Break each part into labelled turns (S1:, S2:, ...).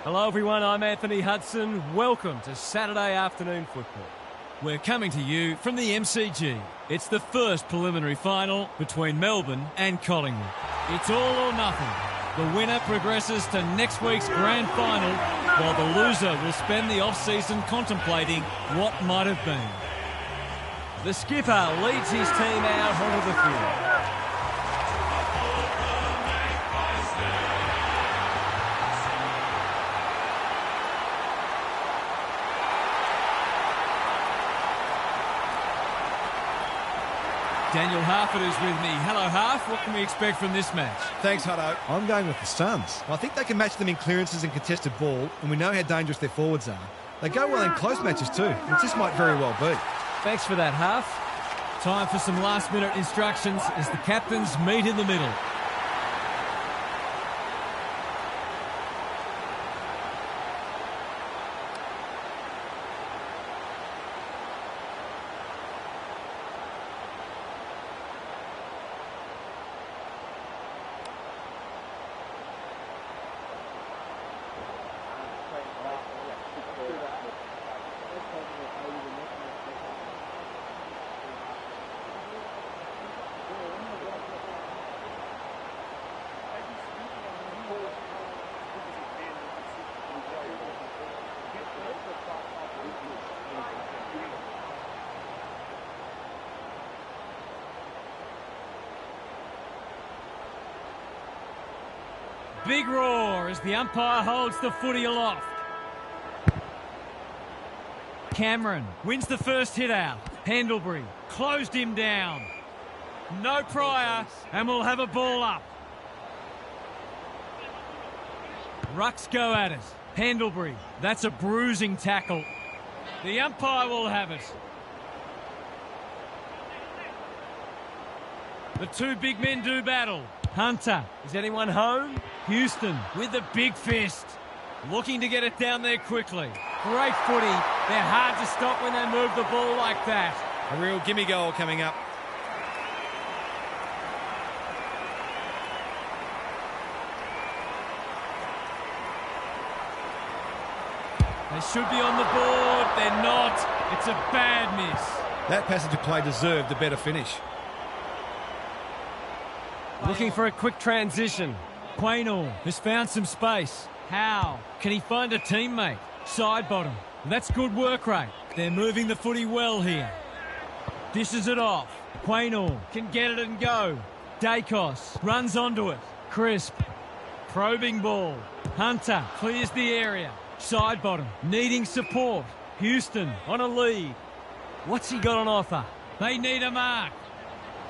S1: Hello everyone, I'm Anthony Hudson. Welcome to Saturday afternoon football.
S2: We're coming to you from the MCG. It's the first preliminary final between Melbourne and Collingwood. It's all or nothing. The winner progresses to next week's grand final, while the loser will spend the off-season contemplating what might have been.
S1: The skipper leads his team out onto the field.
S2: Daniel Harford is with me. Hello, Harf. What can we expect from this match?
S3: Thanks, Hutto.
S4: I'm going with the Suns.
S3: I think they can match them in clearances and contested ball, and we know how dangerous their forwards are. They go well in close matches too, which this might very well be.
S1: Thanks for that, Harf.
S2: Time for some last-minute instructions as the captains meet in the middle. Big roar as the umpire holds the footy aloft. Cameron wins the first hit out. Pendlebury closed him down. No prior, and we'll have a ball up. Rucks go at it. Pendlebury, that's a bruising tackle. The umpire will have it. The two big men do battle. Hunter, is anyone home? Houston with the big fist. Looking to get it down there quickly. Great footy. They're hard to stop when they move the ball like that.
S3: A real gimme goal coming up.
S1: They should be on the board. They're not. It's a bad miss.
S3: That passage of play deserved a better finish.
S1: Looking for a quick transition.
S2: Quaynor has found some space.
S1: How?
S2: Can he find a teammate? Side bottom. That's good work rate. They're moving the footy well here. Dishes it off. Quaynor can get it and go. Dacos runs onto it. Crisp. Probing ball. Hunter clears the area. Side bottom needing support. Houston on a lead.
S1: What's he got on offer?
S2: They need a mark.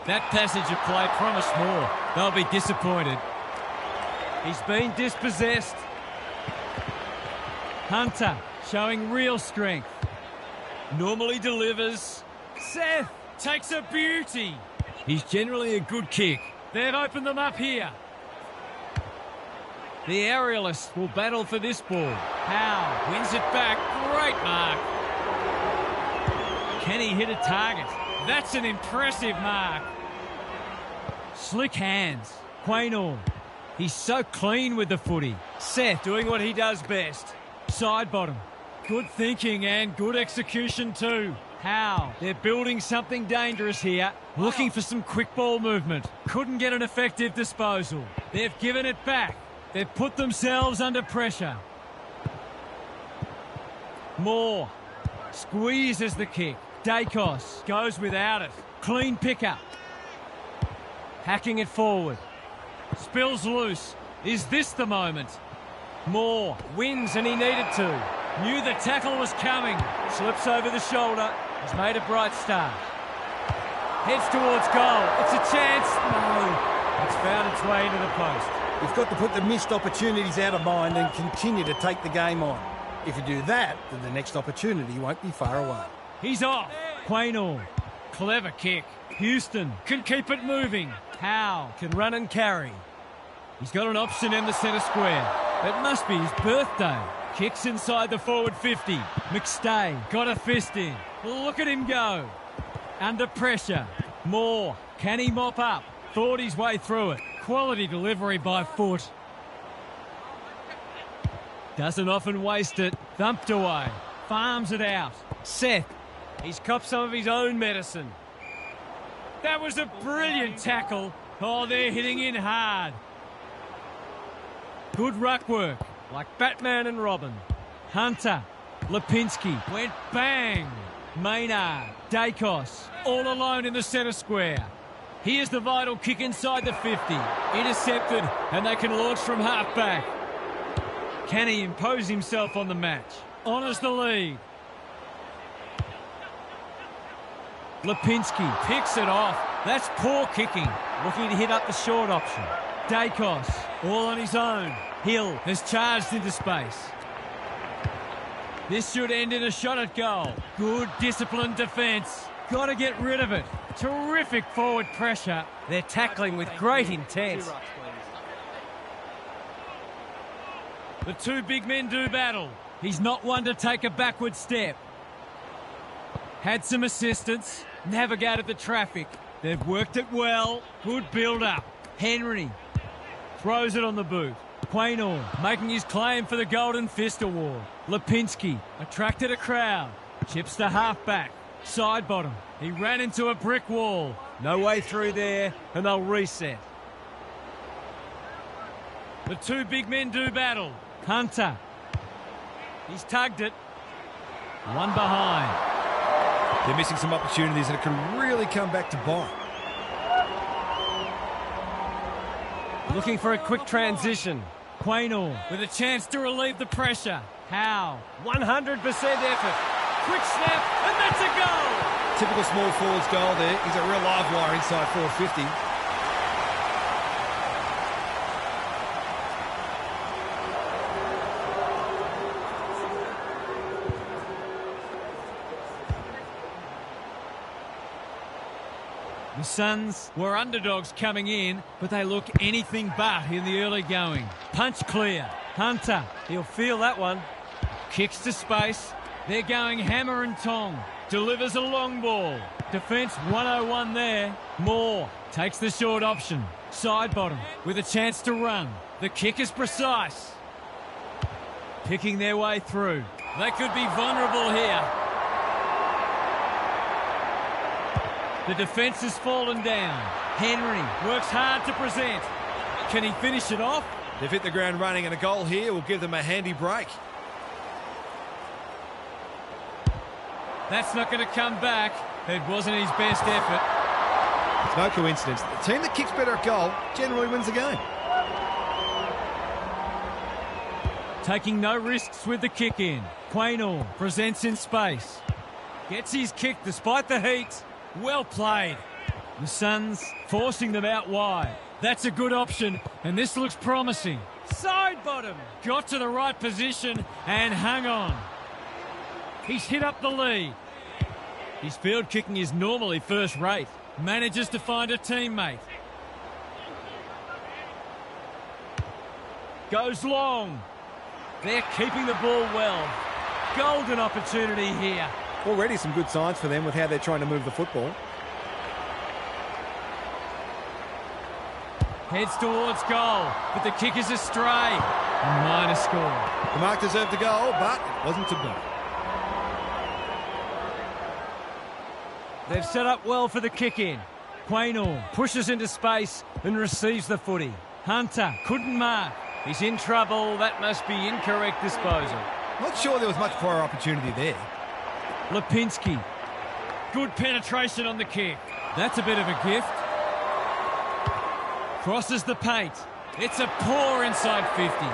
S2: That passage of play promised more. They'll be disappointed.
S1: He's been dispossessed.
S2: Hunter showing real strength. Normally delivers.
S1: Seth takes a beauty.
S2: He's generally a good kick.
S1: They've opened them up here. The aerialists will battle for this ball. Howe wins it back. Great mark. Can he hit a target? That's an impressive mark.
S2: Slick hands. Quaynor. He's so clean with the footy.
S1: Seth doing what he does best.
S2: Side bottom. Good thinking and good execution too.
S1: Howe.
S2: They're building something dangerous here. Looking for some quick ball movement. Couldn't get an effective disposal. They've given it back. They've put themselves under pressure. Moore. Squeezes the kick. Dacos goes without it. Clean pickup. Hacking it forward. Spills loose. Is this the moment?
S1: Moore wins and he needed to. Knew the tackle was coming. Slips over the shoulder. Has made a bright start. Heads towards goal. It's a chance. No. It's found its way into the post.
S4: You've got to put the missed opportunities out of mind and continue to take the game on. If you do that, then the next opportunity won't be far away.
S2: He's off. Quaynor. Clever kick. Houston can keep it moving.
S1: Howe can run and carry.
S2: He's got an option in the centre square. It must be his birthday. Kicks inside the forward 50. McStay got a fist in. Look at him go. Under pressure. Moore. Can he mop up? Thought his way through it. Quality delivery by foot. Doesn't often waste it. Thumped away. Farms it out.
S1: Seth. He's copped some of his own medicine.
S2: That was a brilliant tackle. Oh, they're hitting in hard. Good ruck work.
S1: Like Batman and Robin.
S2: Hunter. Lipinski. Went bang. Maynard. Dacos. All alone in the centre square. Here's the vital kick inside the 50. Intercepted, and they can launch from half-back. Can he impose himself on the match? Honours the lead. Lipinski picks it off. That's poor kicking.
S1: Looking to hit up the short option.
S2: Dacos, all on his own. Hill has charged into space. This should end in a shot at goal. Good disciplined defence. Got to get rid of it. Terrific forward pressure.
S1: They're tackling with great intent.
S2: The two big men do battle. He's not one to take a backward step. Had some assistance. Navigated the traffic. They've worked it well. Good build-up. Henry throws it on the boot. Quaynor making his claim for the Golden Fist Award. Lipinski attracted a crowd. Chips the half-back. Side bottom. He ran into a brick wall.
S1: No way through there, and they'll reset.
S2: The two big men do battle. Hunter. He's tugged it. One behind.
S3: They're missing some opportunities and it can really come back to bite.
S1: Looking for a quick transition.
S2: Quaynor with a chance to relieve the pressure. How?
S1: 100% effort. Quick snap, and that's a goal!
S3: Typical small forwards goal there. He's a real live wire inside 450.
S2: The Suns were underdogs coming in, but they look anything but in the early going. Punch clear. Hunter.
S1: He'll feel that one.
S2: Kicks to space. They're going hammer and tong. Delivers a long ball. Defence 101 there. Moore takes the short option. Side bottom with a chance to run. The kick is precise. Picking their way through. They could be vulnerable here. The defence has fallen down. Henry works hard to present. Can he finish it off?
S3: They've hit the ground running and a goal here will give them a handy break.
S2: That's not going to come back. It wasn't his best effort.
S3: It's no coincidence. The team that kicks better at goal generally wins the game.
S2: Taking no risks with the kick in. Quaynor presents in space. Gets his kick despite the heat. Well played. The Suns forcing them out wide. That's a good option, and this looks promising. Side bottom. Got to the right position and hung on. He's hit up the lead. His field kicking is normally first rate. Manages to find a teammate. Goes long. They're keeping the ball well. Golden opportunity here.
S3: Already some good signs for them with how they're trying to move the football.
S2: Heads towards goal, but the kick is astray. A minor score.
S3: The mark deserved a goal, but it wasn't to be.
S1: They've set up well for the kick-in.
S2: Quaynor pushes into space and receives the footy. Hunter couldn't mark.
S1: He's in trouble. That must be incorrect disposal.
S3: Not sure there was much prior opportunity there.
S2: Lipinski. Good penetration on the kick. That's a bit of a gift. Crosses the paint. It's a poor inside 50.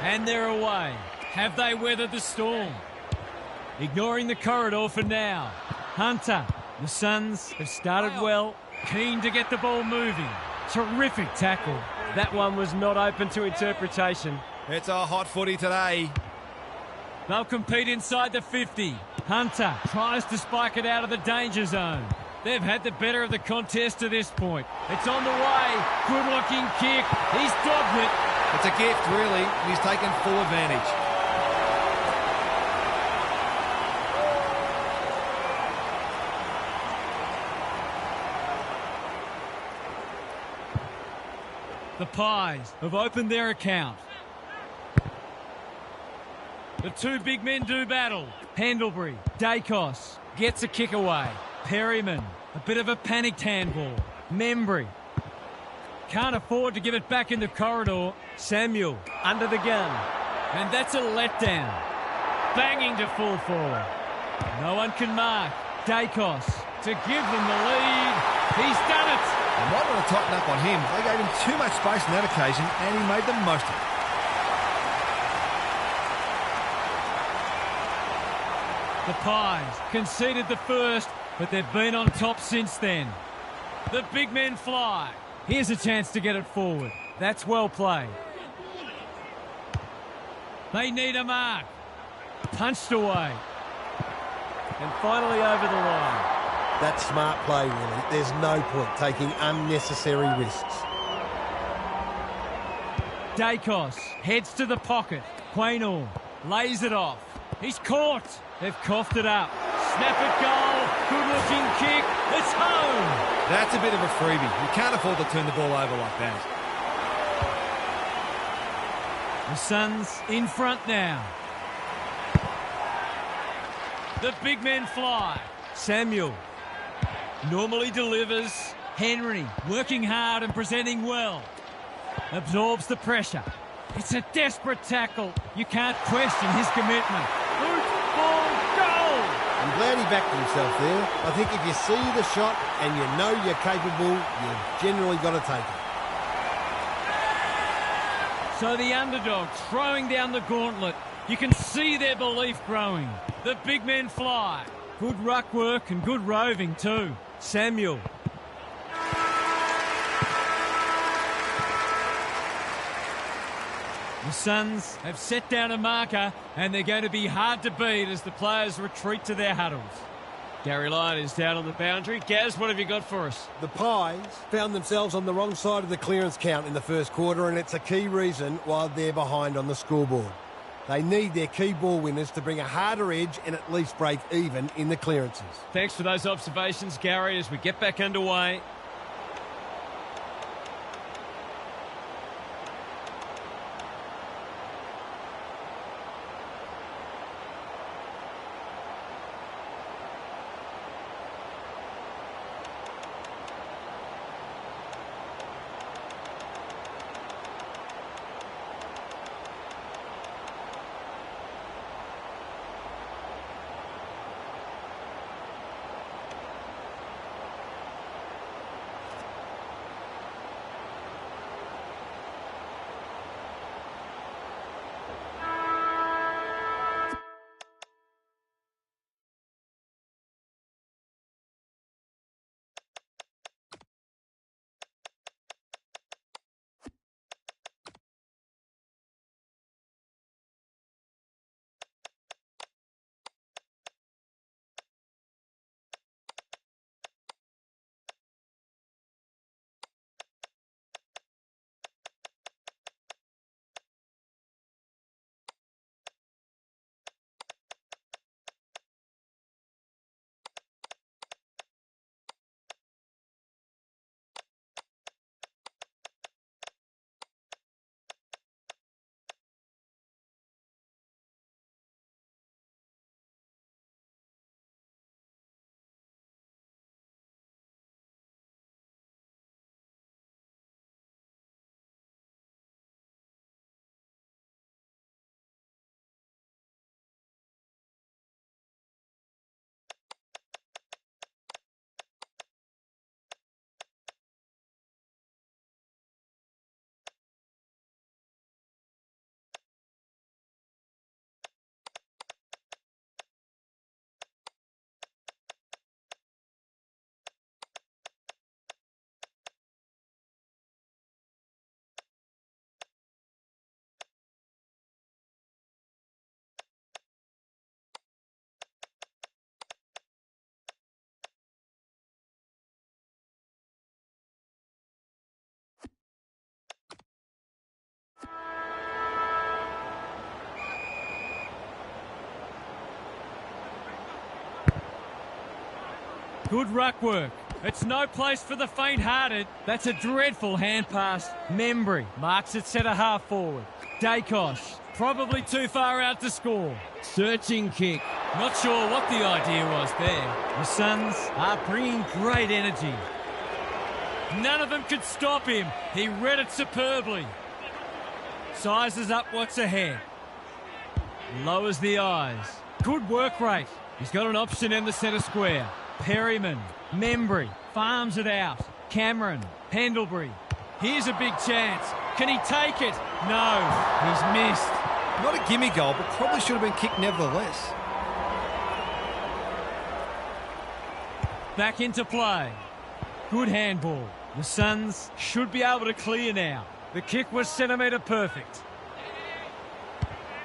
S2: And they're away. Have they weathered the storm? Ignoring the corridor for now. Hunter. The Suns have started well. Keen to get the ball moving. Terrific tackle.
S1: That one was not open to interpretation.
S3: It's a hot footy today.
S2: They'll compete inside the 50. Hunter tries to spike it out of the danger zone. They've had the better of the contest to this point. It's on the way. Good-looking kick. He's dogged it.
S3: It's a gift, really, and he's taken full advantage.
S2: The Pies have opened their account. The two big men do battle. Pendlebury, Dacos, gets a kick away. Perryman, a bit of a panicked handball. Membry, can't afford to give it back in the corridor. Samuel, under the gun. And that's a letdown. Banging to full forward. No one can mark. Dacos to give them the lead. He's done it.
S3: They might want to tighten up on him. They gave him too much space on that occasion, and he made the most of it.
S2: The Pies conceded the first, but they've been on top since then. The big men fly. Here's a chance to get it forward. That's well played. They need a mark. Punched away. And finally over the line.
S5: That's smart play, really. There's no point taking unnecessary risks.
S2: Dacos heads to the pocket. Quaynor lays it off. He's caught. They've coughed it up. Snap it goal. Good-looking kick. It's home.
S3: That's a bit of a freebie. You can't afford to turn the ball over like that.
S2: The Suns in front now. The big men fly. Samuel normally delivers. Henry working hard and presenting well. Absorbs the pressure. It's a desperate tackle. You can't question his commitment. Loose ball, goal!
S5: I'm glad he backed himself there. I think if you see the shot and you know you're capable, you've generally got to take it.
S2: So the underdog throwing down the gauntlet. You can see their belief growing. The big men fly. Good ruck work and good roving too. Samuel. The Suns have set down a marker and they're going to be hard to beat as the players retreat to their huddles. Gary Lyon is down on the boundary. Gaz, what have you got for us?
S5: The Pies found themselves on the wrong side of the clearance count in the first quarter, and it's a key reason why they're behind on the scoreboard. They need their key ball winners to bring a harder edge and at least break even in the clearances.
S2: Thanks for those observations, Gary, as we get back underway. Good ruck work. It's no place for the faint-hearted. That's a dreadful hand pass. Membry marks it centre half forward. Dacos, probably too far out to score. Searching kick. Not sure what the idea was there. The Suns are bringing great energy. None of them could stop him. He read it superbly. Sizes up what's ahead. Lowers the eyes. Good work rate. He's got an option in the centre square. Perryman, Membry, farms it out. Cameron, Pendlebury. Here's a big chance. Can he take it? No, he's missed.
S3: Not a gimme goal, but probably should have been kicked nevertheless.
S2: Back into play. Good handball. The Suns should be able to clear now. The kick was centimetre perfect.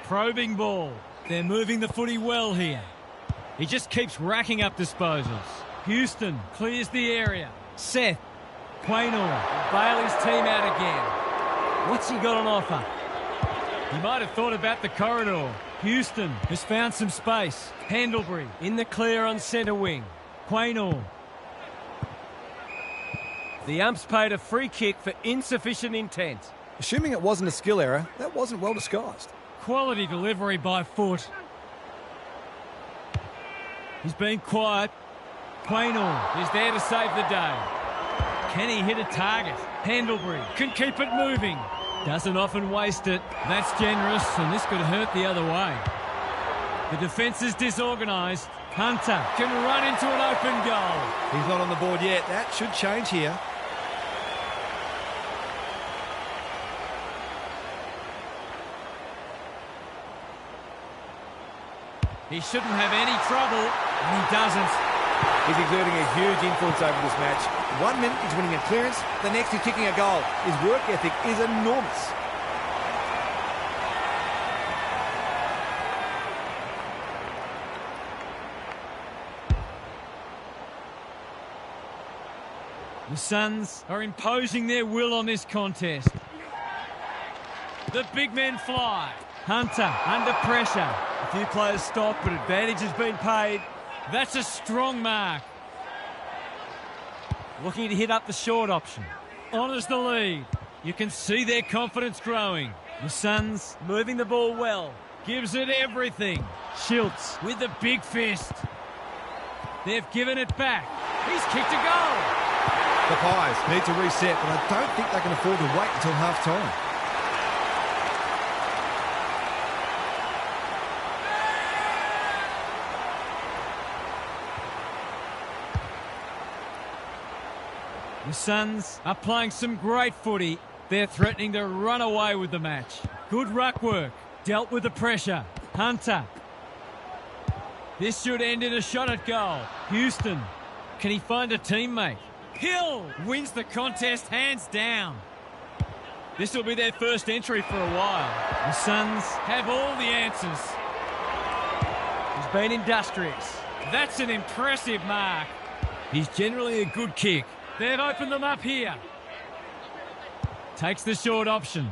S2: Probing ball. They're moving the footy well here. He just keeps racking up disposals. Houston clears the area. Seth. Quaynor. Bailey's team out again. What's he got on offer? He might have thought about the corridor. Houston has found some space. Pendlebury in the clear on centre wing. Quaynor.
S1: The umps paid a free kick for insufficient intent.
S6: Assuming it wasn't a skill error, that wasn't well disguised.
S2: Quality delivery by foot. He's been quiet. Quaynor is there to save the day. Can he hit a target? Pendlebury can keep it moving. Doesn't often waste it. That's generous, and this could hurt the other way. The defence is disorganised. Hunter can run into an open goal.
S3: He's not on the board yet. That should change here.
S2: He shouldn't have any trouble, and he doesn't.
S6: He's exerting a huge influence over this match. 1 minute he's winning a clearance, the next he's kicking a goal. His work ethic is enormous.
S2: The Suns are imposing their will on this contest. The big men fly. Hunter under pressure. A few players stop, but advantage has been paid. That's a strong mark. Looking to hit up the short option. Honours the lead. You can see their confidence growing. The Suns moving the ball well. Gives it everything. Schultz with the big fist. They've given it back. He's kicked a goal.
S3: The Pies need to reset, but I don't think they can afford to wait until half-time.
S2: The Suns are playing some great footy. They're threatening to run away with the match. Good ruck work. Dealt with the pressure. Hunter. This should end in a shot at goal. Houston. Can he find a teammate? Hill wins the contest hands down. This will be their first entry for a while. The Suns have all the answers. He's been industrious. That's an impressive mark. He's generally a good kick. They've opened them up here. Takes the short option.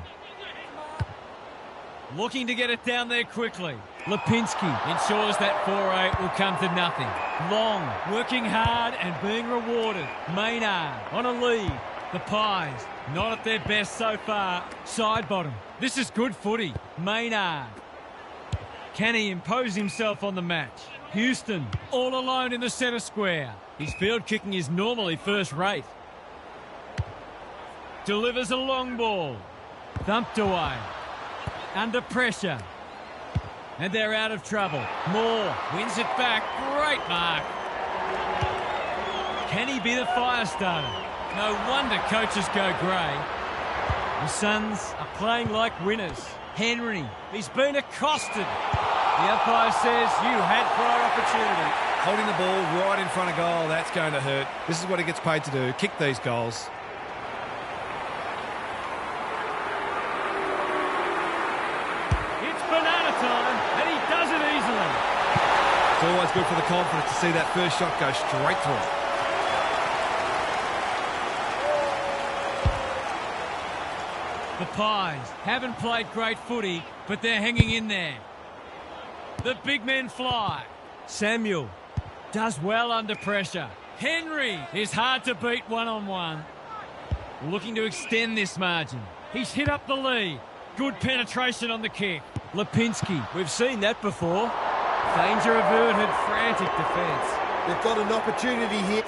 S2: Looking to get it down there quickly. Lipinski ensures that foray will come to nothing. Long, working hard and being rewarded. Maynard on a lead. The Pies, not at their best so far. Side bottom. This is good footy. Maynard. Can he impose himself on the match? Houston, all alone in the centre square. His field kicking is normally first rate. Delivers a long ball. Thumped away. Under pressure. And they're out of trouble. Moore wins it back. Great mark. Can he be the fire starter? No wonder coaches go grey. The Suns are playing like winners. Henry, he's been accosted. The umpire says you had prior opportunity.
S3: Holding the ball right in front of goal, that's going to hurt. This is what he gets paid to do, kick these goals.
S2: It's banana time, and he does it easily.
S3: It's always good for the confidence to see that first shot go straight through.
S2: The Pies haven't played great footy, but they're hanging in there. The big men fly. Samuel does well under pressure. Henry is hard to beat one-on-one. Looking to extend this margin. He's hit up the lead. Good penetration on the kick. Lipinski.
S1: We've seen that before. Danger averted, frantic defence.
S5: They've got an opportunity here.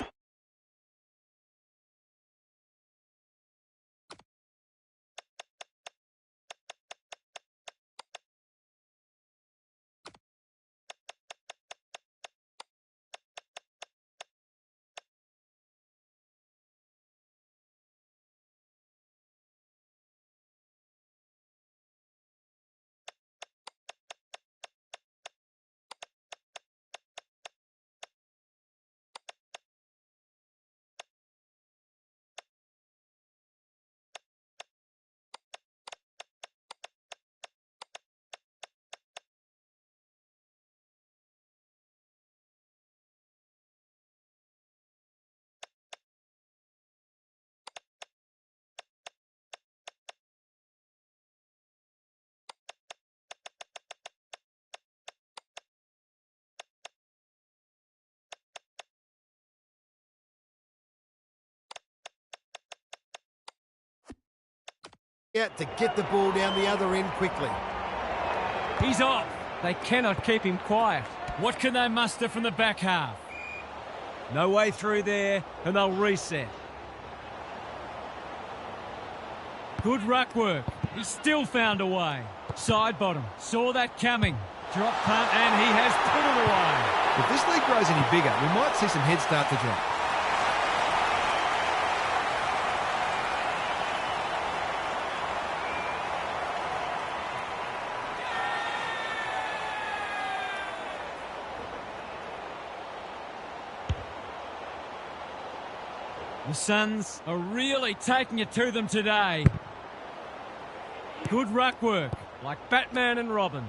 S5: To get the ball down the other end quickly.
S2: He's off.
S1: They cannot keep him quiet.
S2: What can they muster from the back half?
S1: No way through there, and they'll reset.
S2: Good ruck work. He still found a way. Side bottom. Saw that coming. Drop punt, and he has put it away.
S3: If this league grows any bigger, we might see some heads start to drop.
S2: The Suns are really taking it to them today. Good ruck work.
S1: Like Batman and Robin.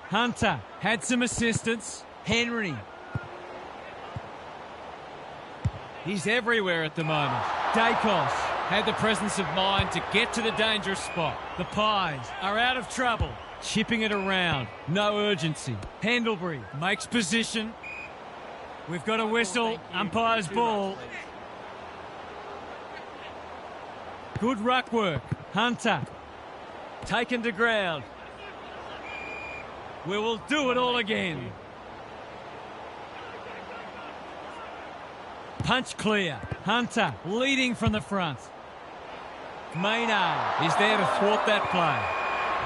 S2: Hunter had some assistance. Henry. He's everywhere at the moment. Dacos had the presence of mind to get to the dangerous spot. The Pies are out of trouble. Chipping it around. No urgency. Pendlebury makes position. We've got a whistle. Umpire's ball. Good ruck work. Hunter.
S1: Taken to ground.
S2: We will do it all again. Punch clear. Hunter leading from the front. Maynard is there to thwart that play.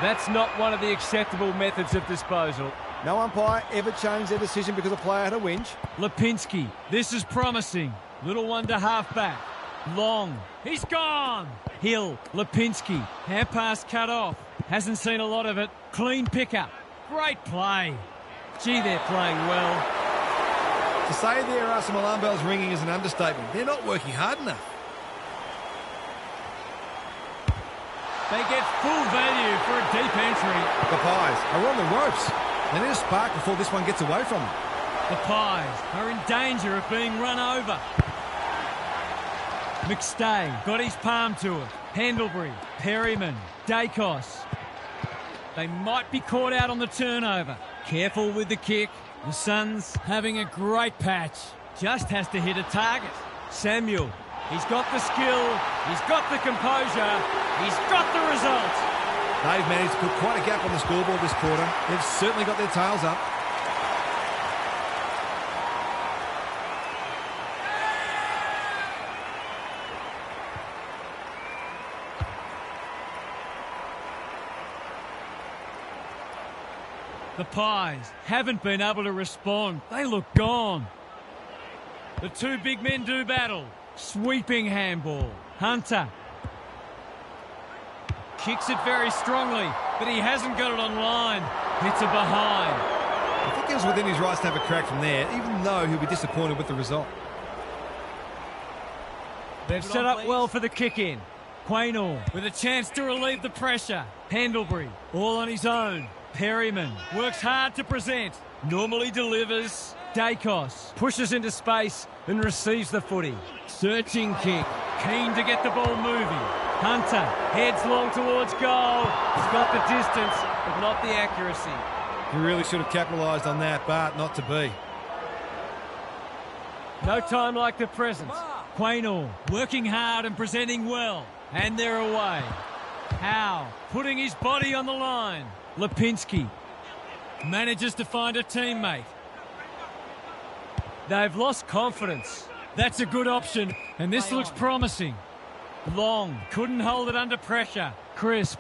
S1: That's not one of the acceptable methods of disposal.
S6: No umpire ever changed their decision because a player had a whinge.
S2: Lipinski. This is promising. Little one to half back. Long. He's gone. Hill. Lipinski. Hand pass cut off. Hasn't seen a lot of it. Clean pickup. Great play. Gee, they're playing well.
S3: To say there are some alarm bells ringing is an understatement. They're not working hard enough.
S2: They get full value for a deep entry.
S3: The Pies are on the ropes. They need a spark before this one gets away from them.
S2: The Pies are in danger of being run over. McStay got his palm to it. Pendlebury, Perryman, Dacos. They might be caught out on the turnover. Careful with the kick. The Suns having a great patch. Just has to hit a target. Samuel, he's got the skill, he's got the composure, he's got the result.
S3: They've managed to put quite a gap on the scoreboard this quarter. They've certainly got their tails up.
S2: The Pies haven't been able to respond. They look gone. The two big men do battle. Sweeping handball. Hunter. Kicks it very strongly, but he hasn't got it on line. Hits it behind.
S3: I think he was within his rights to have a crack from there, even though he'll be disappointed with the result.
S1: They've set up well for the kick-in.
S2: Quaynor with a chance to relieve the pressure. Pendlebury all on his own. Perryman works hard to present. Normally delivers. Dacos
S1: Pushes into space and receives the footy.
S2: searching kick. Keen to get the ball moving. Hunter heads long towards goal.
S1: He's got the distance, but not the accuracy.
S3: He really should have capitalised on that, but not to be.
S1: No time like the present.
S2: Quaynor working hard and presenting well. And they're away. Howe putting his body on the line. Lipinski manages to find a teammate.
S1: They've lost confidence.
S2: That's a good option, and this looks promising. Long couldn't hold it under pressure. Crisp.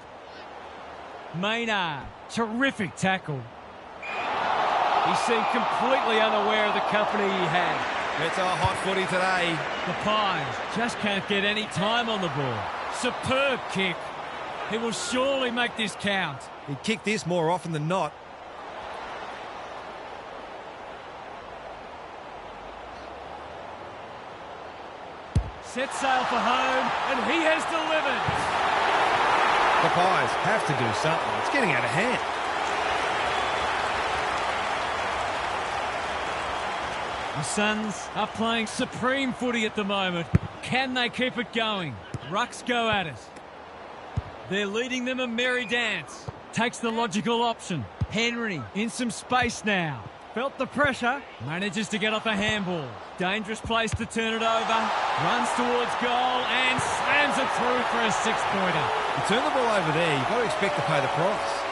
S2: Maynard, terrific tackle.
S1: He seemed completely unaware of the company he had.
S6: It's a hot footy today.
S2: The Pies just can't get any time on the ball. Superb kick. He will surely make this count.
S3: He'd kick this more often than not.
S1: Set sail for home, and he has delivered.
S3: The Pies have to do something. It's getting out of hand.
S2: The Suns are playing supreme footy at the moment. Can they keep it going? Rucks go at it. They're leading them a merry dance. Takes the logical option. Henry in some space now. Felt the pressure. Manages to get off a handball. Dangerous place to turn it over. Runs towards goal and slams it through for a six-pointer.
S3: You turn the ball over there, you've got to expect to pay the price.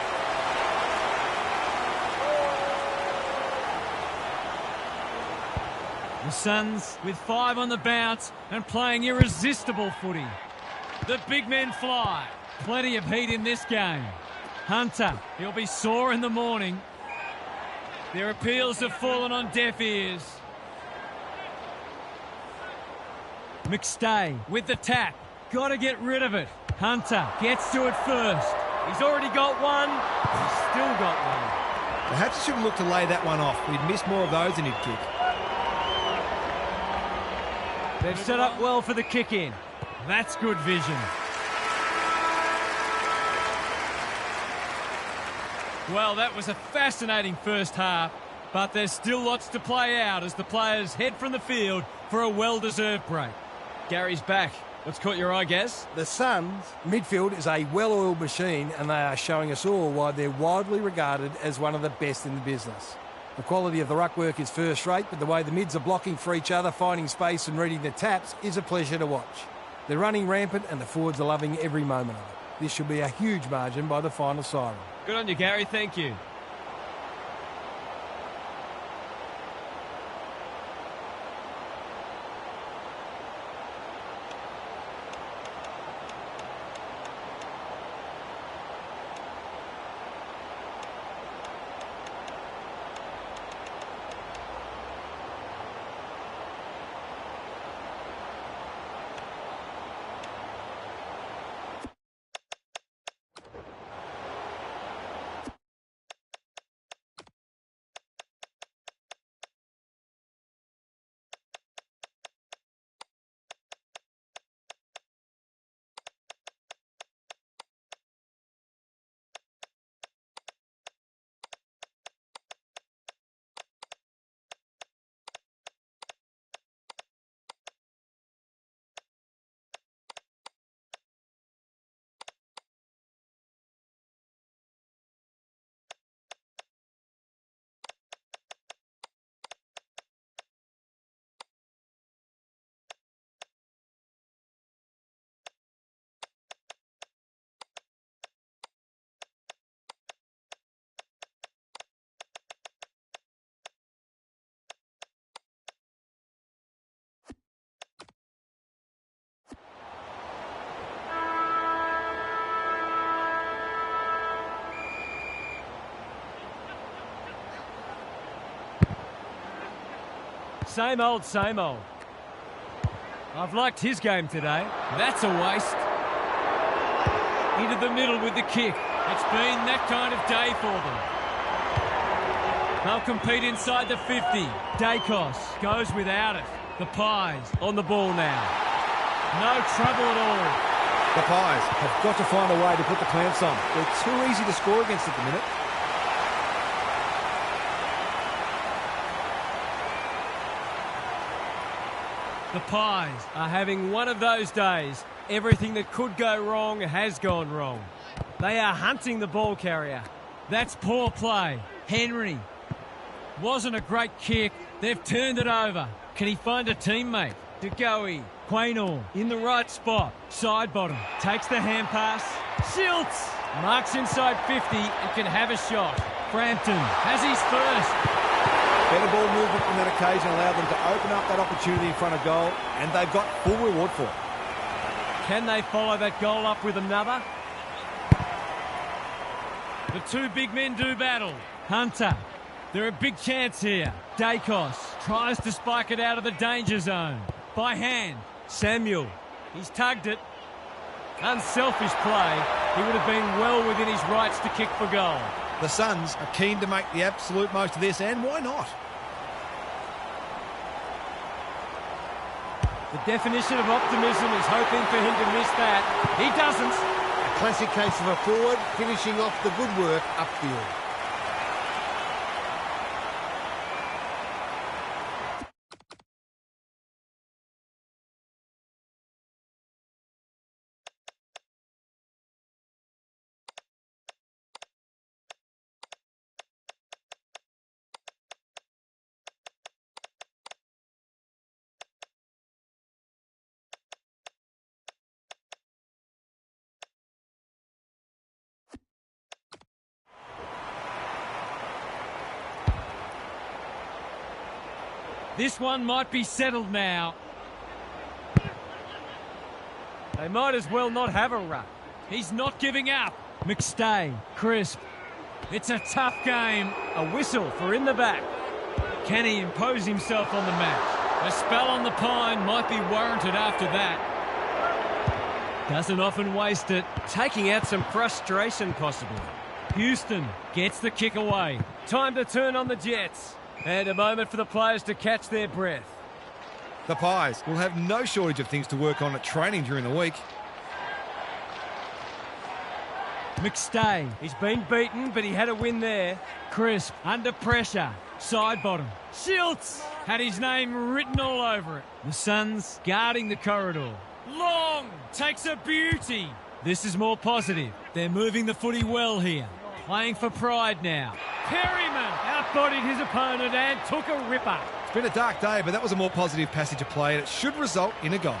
S2: The Suns with 5 on the bounce and playing irresistible footy. The big men fly. Plenty of heat in this game. Hunter, he'll be sore in the morning. Their appeals have fallen on deaf ears. McStay with the tap. Got to get rid of it. Hunter gets to it first.
S1: He's already got one. He's still got one.
S3: Perhaps he should have looked to lay that one off. He'd missed more of those than he'd kick.
S1: They've set up well for the kick-in.
S2: That's good vision. Well, that was a fascinating first half, but there's still lots to play out as the players head from the field for a well-deserved break.
S1: Gary's back. What's caught your eye, Gaz?
S4: The Suns' midfield is a well-oiled machine, and they are showing us all why they're widely regarded as one of the best in the business. The quality of the ruck work is first-rate, but the way the mids are blocking for each other, finding space and reading the taps is a pleasure to watch. They're running rampant, and the forwards are loving every moment of it. This should be a huge margin by the final siren.
S1: Good on you, Gary. Thank you. Same old, same old. I've liked his game today.
S2: That's a waste.
S1: Into the middle with the kick.
S2: It's been that kind of day for them.
S1: They'll compete inside the 50.
S2: Dacos goes without it. The Pies
S1: On the ball now.
S2: no trouble at all.
S6: The Pies have got to find a way to put the clamps on. They're too easy to score against at the minute.
S2: The Pies
S1: Are having one of those days. Everything that could go wrong has gone wrong. They are hunting the ball carrier.
S2: That's poor play. Henry. Wasn't a great kick. They've turned it over. Can he find a teammate? DeGoey. Quaynor in the right spot. Side bottom. Takes the hand pass. Schultz.
S1: Marks inside 50 and can have a shot.
S2: Frampton has his first.
S6: Better ball movement on that occasion allowed them to open up that opportunity in front of goal, and they've got full reward for it.
S1: Can they follow that goal up with another?
S2: The two big men do battle. Hunter. They're a big chance here. Dacos tries to spike it out of the danger zone. By hand. Samuel. He's tugged it.
S1: Unselfish play. He would have been well within his rights to kick for goal.
S3: The Suns are keen to make the absolute most of this, and why not?
S1: The definition of optimism is hoping for him to miss that. He doesn't.
S5: A classic case of a forward finishing off the good work upfield.
S2: This one might be settled now.
S1: They might as well not have a run.
S2: He's not giving up. McStay. Crisp. It's a tough game.
S1: A whistle for in the back.
S2: Can he impose himself on the match? A spell on the pine might be warranted after that. Doesn't often waste it.
S1: Taking out some frustration possibly.
S2: Houston gets the kick away.
S1: Time to turn on the Jets. And a moment for the players to catch their breath.
S3: The Pies will have no shortage of things to work on at training during the week.
S2: McStay.
S1: He's been beaten, but he had a win there.
S2: Crisp. Under pressure. Side bottom. Schultz had his name written all over it. The Suns guarding the corridor. Long takes a beauty. This is more positive. They're moving the footy well here. Playing for pride now.
S1: Perryman outbodied his opponent and took a ripper.
S3: It's been a dark day, but that was a more positive passage of play, and it should result in a goal.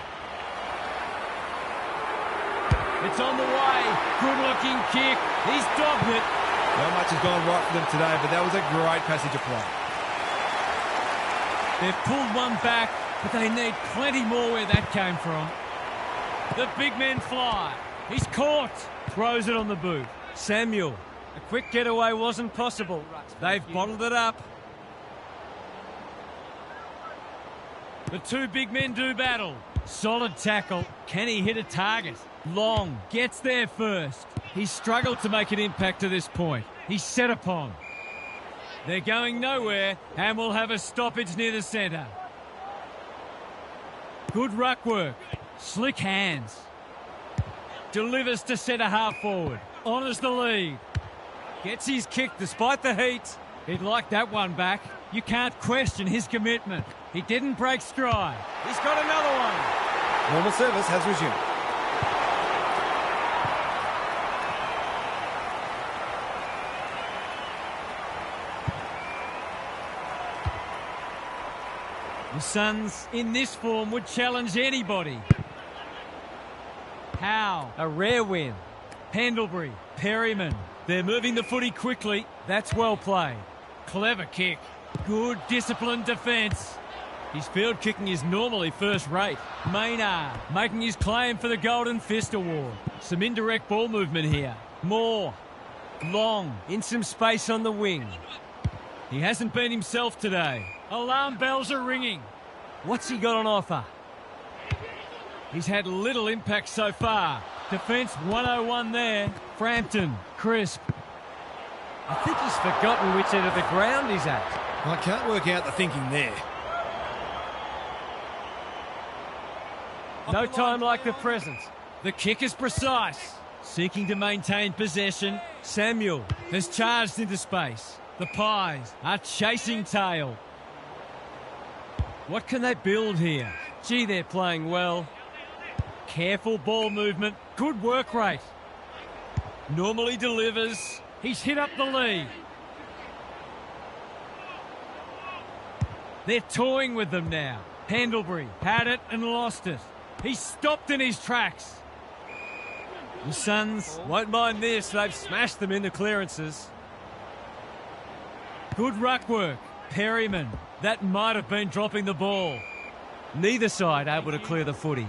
S1: It's on the way. Good-looking kick. He's dogged it.
S3: Not much has gone right for them today, but that was a great passage of play.
S2: They've pulled one back, but they need plenty more where that came from. The big men fly. He's caught. Throws it on the boot. Samuel.
S1: A quick getaway wasn't possible.
S2: They've bottled it up. The two big men do battle. Solid tackle. Can he hit a target? Long gets there first. He's struggled to make an impact to this point. He's set upon. They're going nowhere and will have a stoppage near the centre. Good ruck work. Slick hands. Delivers to centre half forward. Honours the lead. Gets his kick despite the heat. He'd like that one back. You can't question his commitment. He didn't break stride.
S1: He's got another one.
S6: Normal service has resumed.
S2: The Suns, in this form, would challenge anybody. Howe.
S1: A rare win.
S2: Pendlebury. Perryman. They're moving the footy quickly.
S1: That's well played.
S2: Clever kick. Good disciplined defence. His field kicking is normally first rate. Maynard making his claim for the Golden Fist Award. Some indirect ball movement here. Moore. Long.
S1: In some space on the wing.
S2: He hasn't been himself today. Alarm bells are ringing.
S1: What's he got on offer?
S2: He's had little impact so far. Defence 101 there. Frampton. Crisp.
S1: I think he's forgotten which end of the ground he's at.
S3: I can't work out the thinking there.
S1: No time like the present.
S2: The kick is precise. Seeking to maintain possession. Samuel has charged into space. The Pies are chasing tail. What can they build here?
S1: Gee, they're playing well.
S2: Careful ball movement. Good work rate. Normally delivers. He's hit up the lead. They're toying with them now. Pendlebury had it and lost it. He stopped in his tracks. The Suns
S1: Won't mind this. They've smashed them into clearances.
S2: good ruck work. Perryman, that might have been dropping the ball.
S1: Neither side able to clear the footy.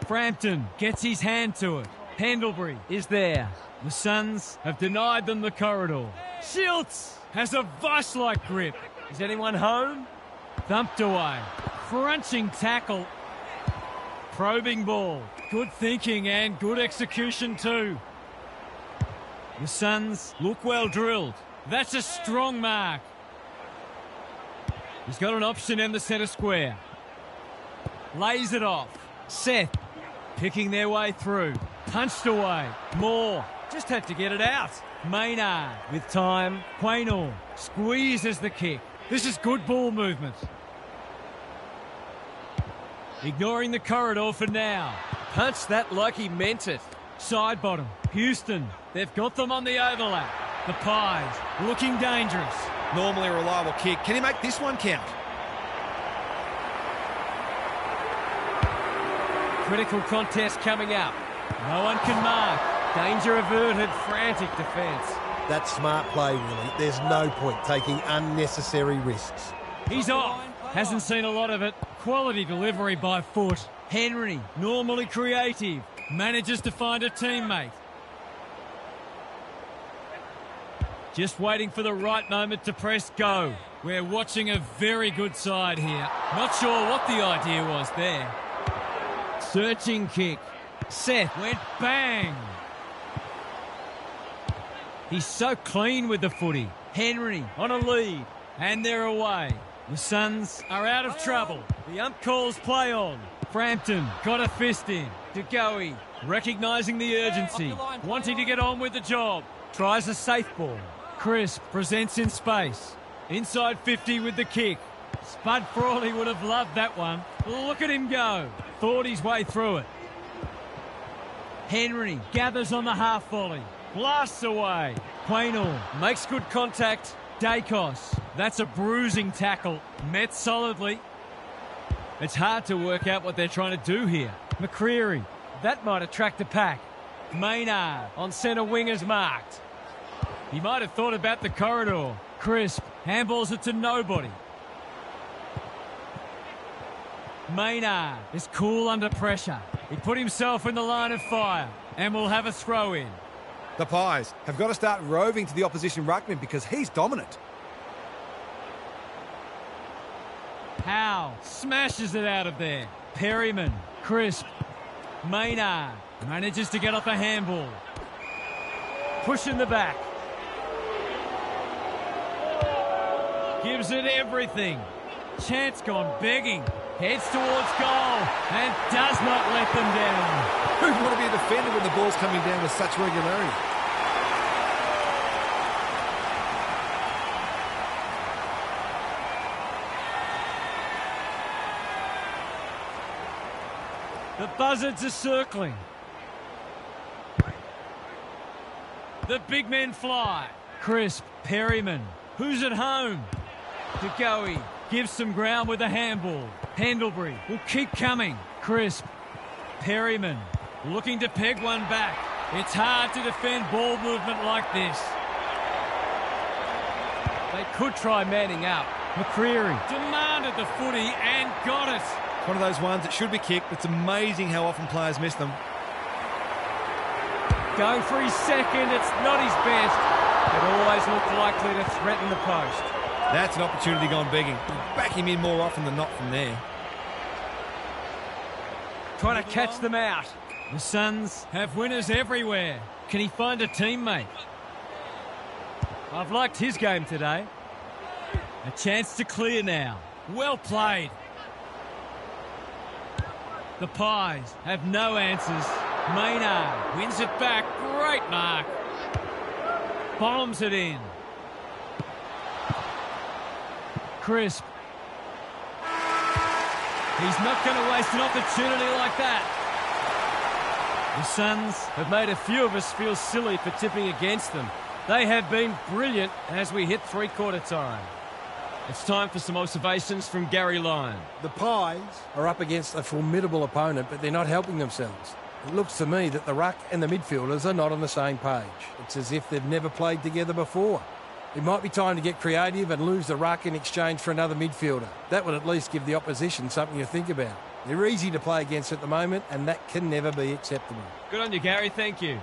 S2: Frampton gets his hand to it. Pendlebury
S1: Is there.
S2: The Suns have denied them the corridor. Schultz has a vice-like grip.
S1: Is anyone home?
S2: Thumped away. Crunching tackle. Probing ball. Good thinking and good execution too. The Suns look well drilled. That's a strong mark. He's got an option in the centre square. Lays it off. Seth picking their way through. Punched away. Moore just had to get it out. Maynard with time. Quaynor squeezes the kick. This is good ball movement. Ignoring the corridor for now.
S1: Punched that like he meant it.
S2: Side bottom. Houston. They've got them on the overlap. The Pies looking dangerous.
S3: Normally a reliable kick. Can he make this one count?
S1: Critical contest coming up.
S2: No one can mark.
S1: Danger averted, frantic defence.
S5: That's smart play, really. There's no point taking unnecessary risks.
S2: He's off. Hasn't seen a lot of it. Quality delivery by foot. Henry, normally creative, manages to find a teammate. Just waiting for the right moment to press go. We're watching a very good side here. Not sure what the idea was there. Searching kick. Seth went bang. He's so clean with the footy. Henry on a lead. And they're away. The Suns are out of trouble. The ump calls play on. Frampton got a fist in. DeGoey recognising the urgency. Wanting to get on with the job. Tries a safe ball. Crisp presents in space. Inside 50 with the kick. Spud Frawley would have loved that one. Look at him go. Thought his way through it. Henry gathers on the half volley. Blasts away. Quaynor makes good contact. Dacos. That's a bruising tackle. Met solidly. It's hard to work out what they're trying to do here. McCreary.
S1: That might attract the pack.
S2: Maynard.
S1: On centre wing is marked.
S2: He might have thought about the corridor. Crisp handballs it to nobody. Maynard is cool under pressure. He put himself in the line of fire and will have a throw in.
S6: The Pies have got to start roving to the opposition ruckman because he's dominant.
S2: Howe smashes it out of there. Perryman, Crisp, Maynard manages to get off a handball. Push in the back. Gives it everything. Chance gone begging. Heads towards goal and does not let them down.
S3: Who'd want to be a defender when the ball's coming down with such regularity?
S2: The buzzards are circling. The big men fly. Crisp, Perryman. Who's at home? DeGoey gives some ground with a handball. Pendlebury will keep coming. Crisp, Perryman looking to peg one back. It's hard to defend ball movement like this.
S1: They could try manning up.
S2: McCreary demanded the footy and got it.
S3: One of those ones that should be kicked. It's amazing how often players miss them.
S1: Going for his second, it's not his best. It always looked likely to threaten the post.
S3: That's an opportunity gone begging. Back him in more often than not from there.
S1: Trying to catch them out.
S2: The Suns have winners everywhere. Can he find a teammate?
S1: I've liked his game today.
S2: A chance to clear now. Well played. The Pies have no answers. Maynard wins it back. Great mark. Bombs it in. Crisp. He's not going to waste an opportunity like that. The Suns
S1: Have made a few of us feel silly for tipping against them. They have been brilliant as we hit three-quarter time.
S2: It's time for some observations from Gary Lyon.
S5: The Pies
S4: Are up against a formidable opponent, but they're not helping themselves. It looks to me that the ruck and the midfielders are not on the same page. It's as if they've never played together before. It might be time to get creative and lose the ruck in exchange for another midfielder. That would at least give the opposition something to think about. They're easy to play against at the moment, and that can never be acceptable.
S2: Good on you, Gary. Thank you.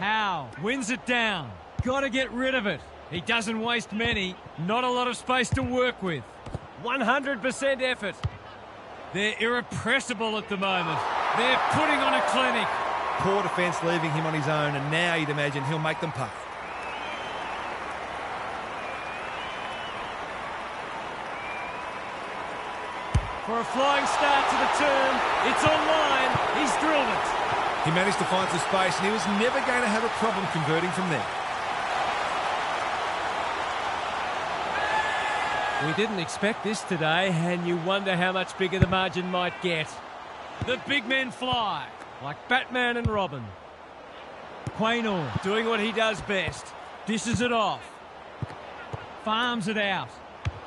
S2: Howe wins it down. Got to get rid of it. He doesn't waste many. Not a lot of space to work with. 100% effort. They're irrepressible at the moment. They're putting on a clinic.
S3: Poor defence leaving him on his own, and now you'd imagine he'll make them pay.
S1: For a flying start to the term, it's online. He's drilled it.
S3: He managed to find some space, and he was never going to have a problem converting from there.
S1: We didn't expect this today, and you wonder how much bigger the margin might get. The big men fly, like Batman and Robin. Quaynor doing what he does best. Dishes it off. Farms it out.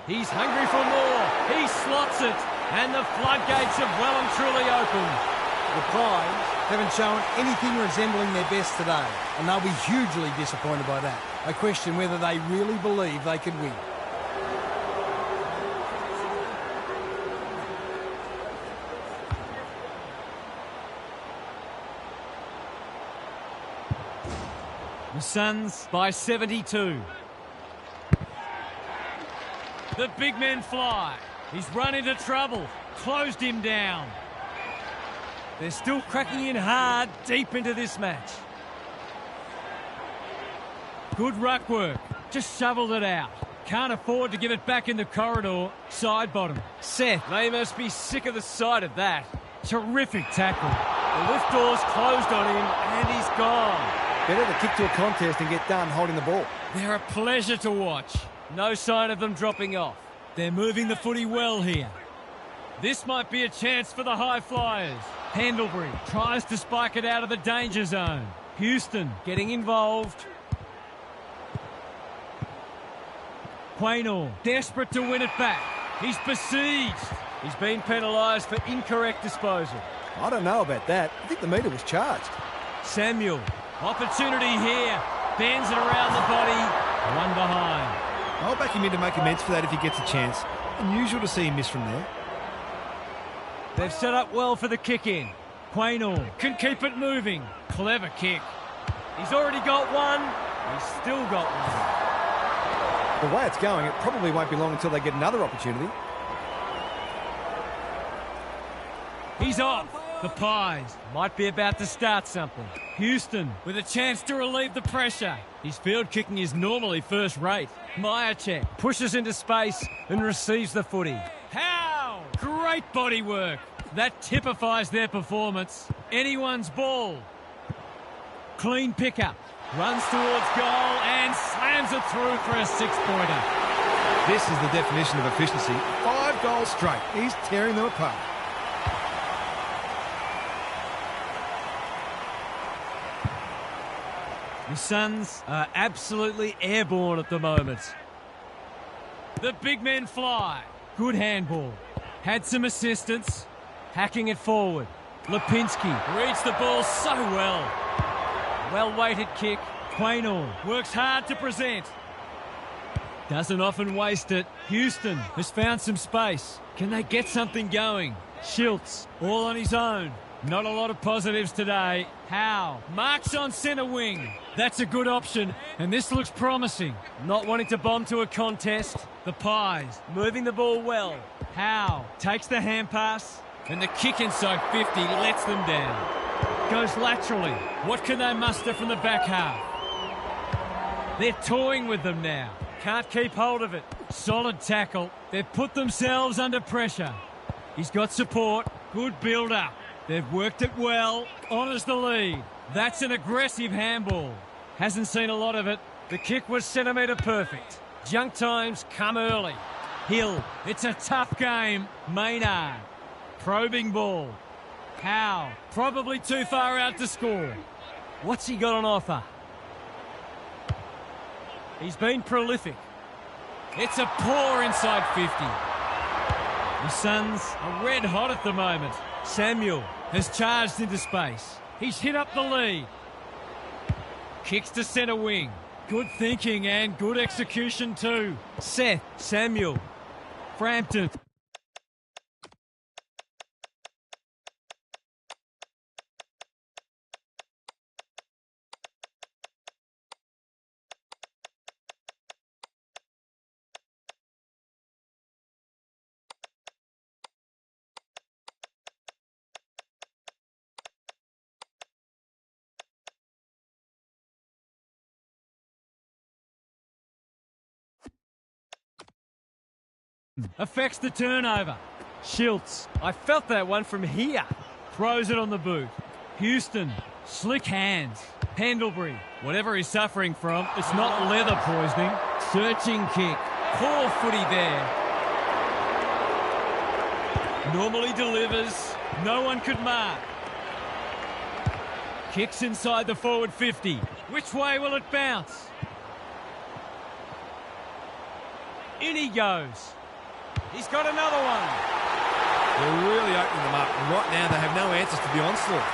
S1: He's hungry for more. He slots it. And the floodgates have well and truly opened.
S4: The Pies haven't shown anything resembling their best today, and they'll be hugely disappointed by that. I question whether they really believe they could win.
S1: The Suns by 72. The big men fly. He's run into trouble. Closed him down. They're still cracking in hard deep into this match. Good ruck work. Just shoveled it out. Can't afford to give it back in the corridor. Side bottom. Seth, they must be sick of the sight of that. Terrific tackle. The lift door's closed on him and he's gone.
S6: Better to kick to a contest and get done holding the ball.
S1: They're a pleasure to watch. No sign of them dropping off.
S2: They're moving the footy well here.
S1: This might be a chance for the high flyers. Pendlebury tries to spike it out of the danger zone. Houston getting involved.
S2: Quaynor desperate to win it back.
S1: He's besieged. He's been penalised for incorrect disposal.
S6: I don't know about that. I think the meter was charged.
S1: Samuel, opportunity here. Bends it around the body. One behind.
S3: I'll back him in to make amends for that if he gets a chance. Unusual to see him miss from there.
S1: They've set up well for the kick-in. Quaynor can keep it moving. Clever kick. He's already got one. He's still got one.
S6: The way it's going, it probably won't be long until they get another opportunity.
S1: He's off. The Pies might be about to start something. Houston with a chance to relieve the pressure. His field kicking is normally first rate. Myercheck pushes into space and receives the footy. How? Great body work. That typifies their performance. Anyone's ball. Clean pickup. Runs towards goal and slams it through for a six-pointer.
S3: This is the definition of efficiency. 5 goals straight. He's tearing them apart.
S1: The Suns are absolutely airborne at the moment. The big men fly. Good handball. Had some assistance. Hacking it forward. Lipinski reads the ball so well. Well-weighted kick. Quaynor works hard to present. Doesn't often waste it. Houston has found some space. Can they get something going? Schultz all on his own. Not a lot of positives today. Howe marks on centre wing. That's a good option, and this looks promising. Not wanting to bomb to a contest. The Pies moving the ball well. Howe takes the hand pass, and the kick inside 50 lets them down. Goes laterally. What can they muster from the back half? They're toying with them now. Can't keep hold of it. Solid tackle. They've put themselves under pressure. He's got support. Good build-up. They've worked it well. Honours the lead. That's an aggressive handball. Hasn't seen a lot of it. The kick was centimetre perfect. Junk times come early. Hill. It's a tough game. Maynard. Probing ball. Howe. Probably too far out to score. What's he got on offer? He's been prolific. It's a pour inside 50. The Suns are red hot at the moment. Samuel has charged into space. He's hit up the lead. Kicks to centre wing. Good thinking and good execution too. Seth, Samuel, Frampton. Affects the turnover. Schultz, I felt that one from here. Throws it on the boot. Houston, slick hands. Pendlebury, whatever he's suffering from, it's not leather poisoning. Searching kick. Poor footy there. Normally delivers. No one could mark. Kicks inside the forward 50. Which way will it bounce? In he goes. He's got another one.
S6: They're really opening them up. And right now they have no answers to the onslaught.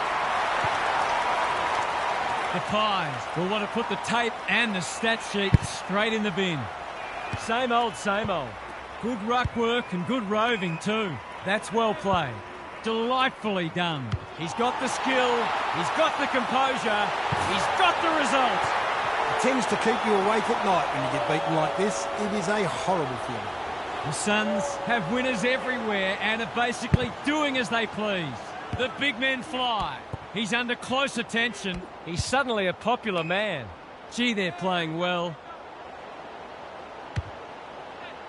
S1: The Pies will want to put the tape and the stat sheet straight in the bin. Same old, same old. Good ruck work and good roving too. That's well played. Delightfully done. He's got the skill. He's got the composure. He's got the result.
S5: It tends to keep you awake at night when you get beaten like this. It is a horrible feeling.
S1: The Suns have winners everywhere and are basically doing as they please. The big men fly. He's under close attention. He's suddenly a popular man. Gee, they're playing well.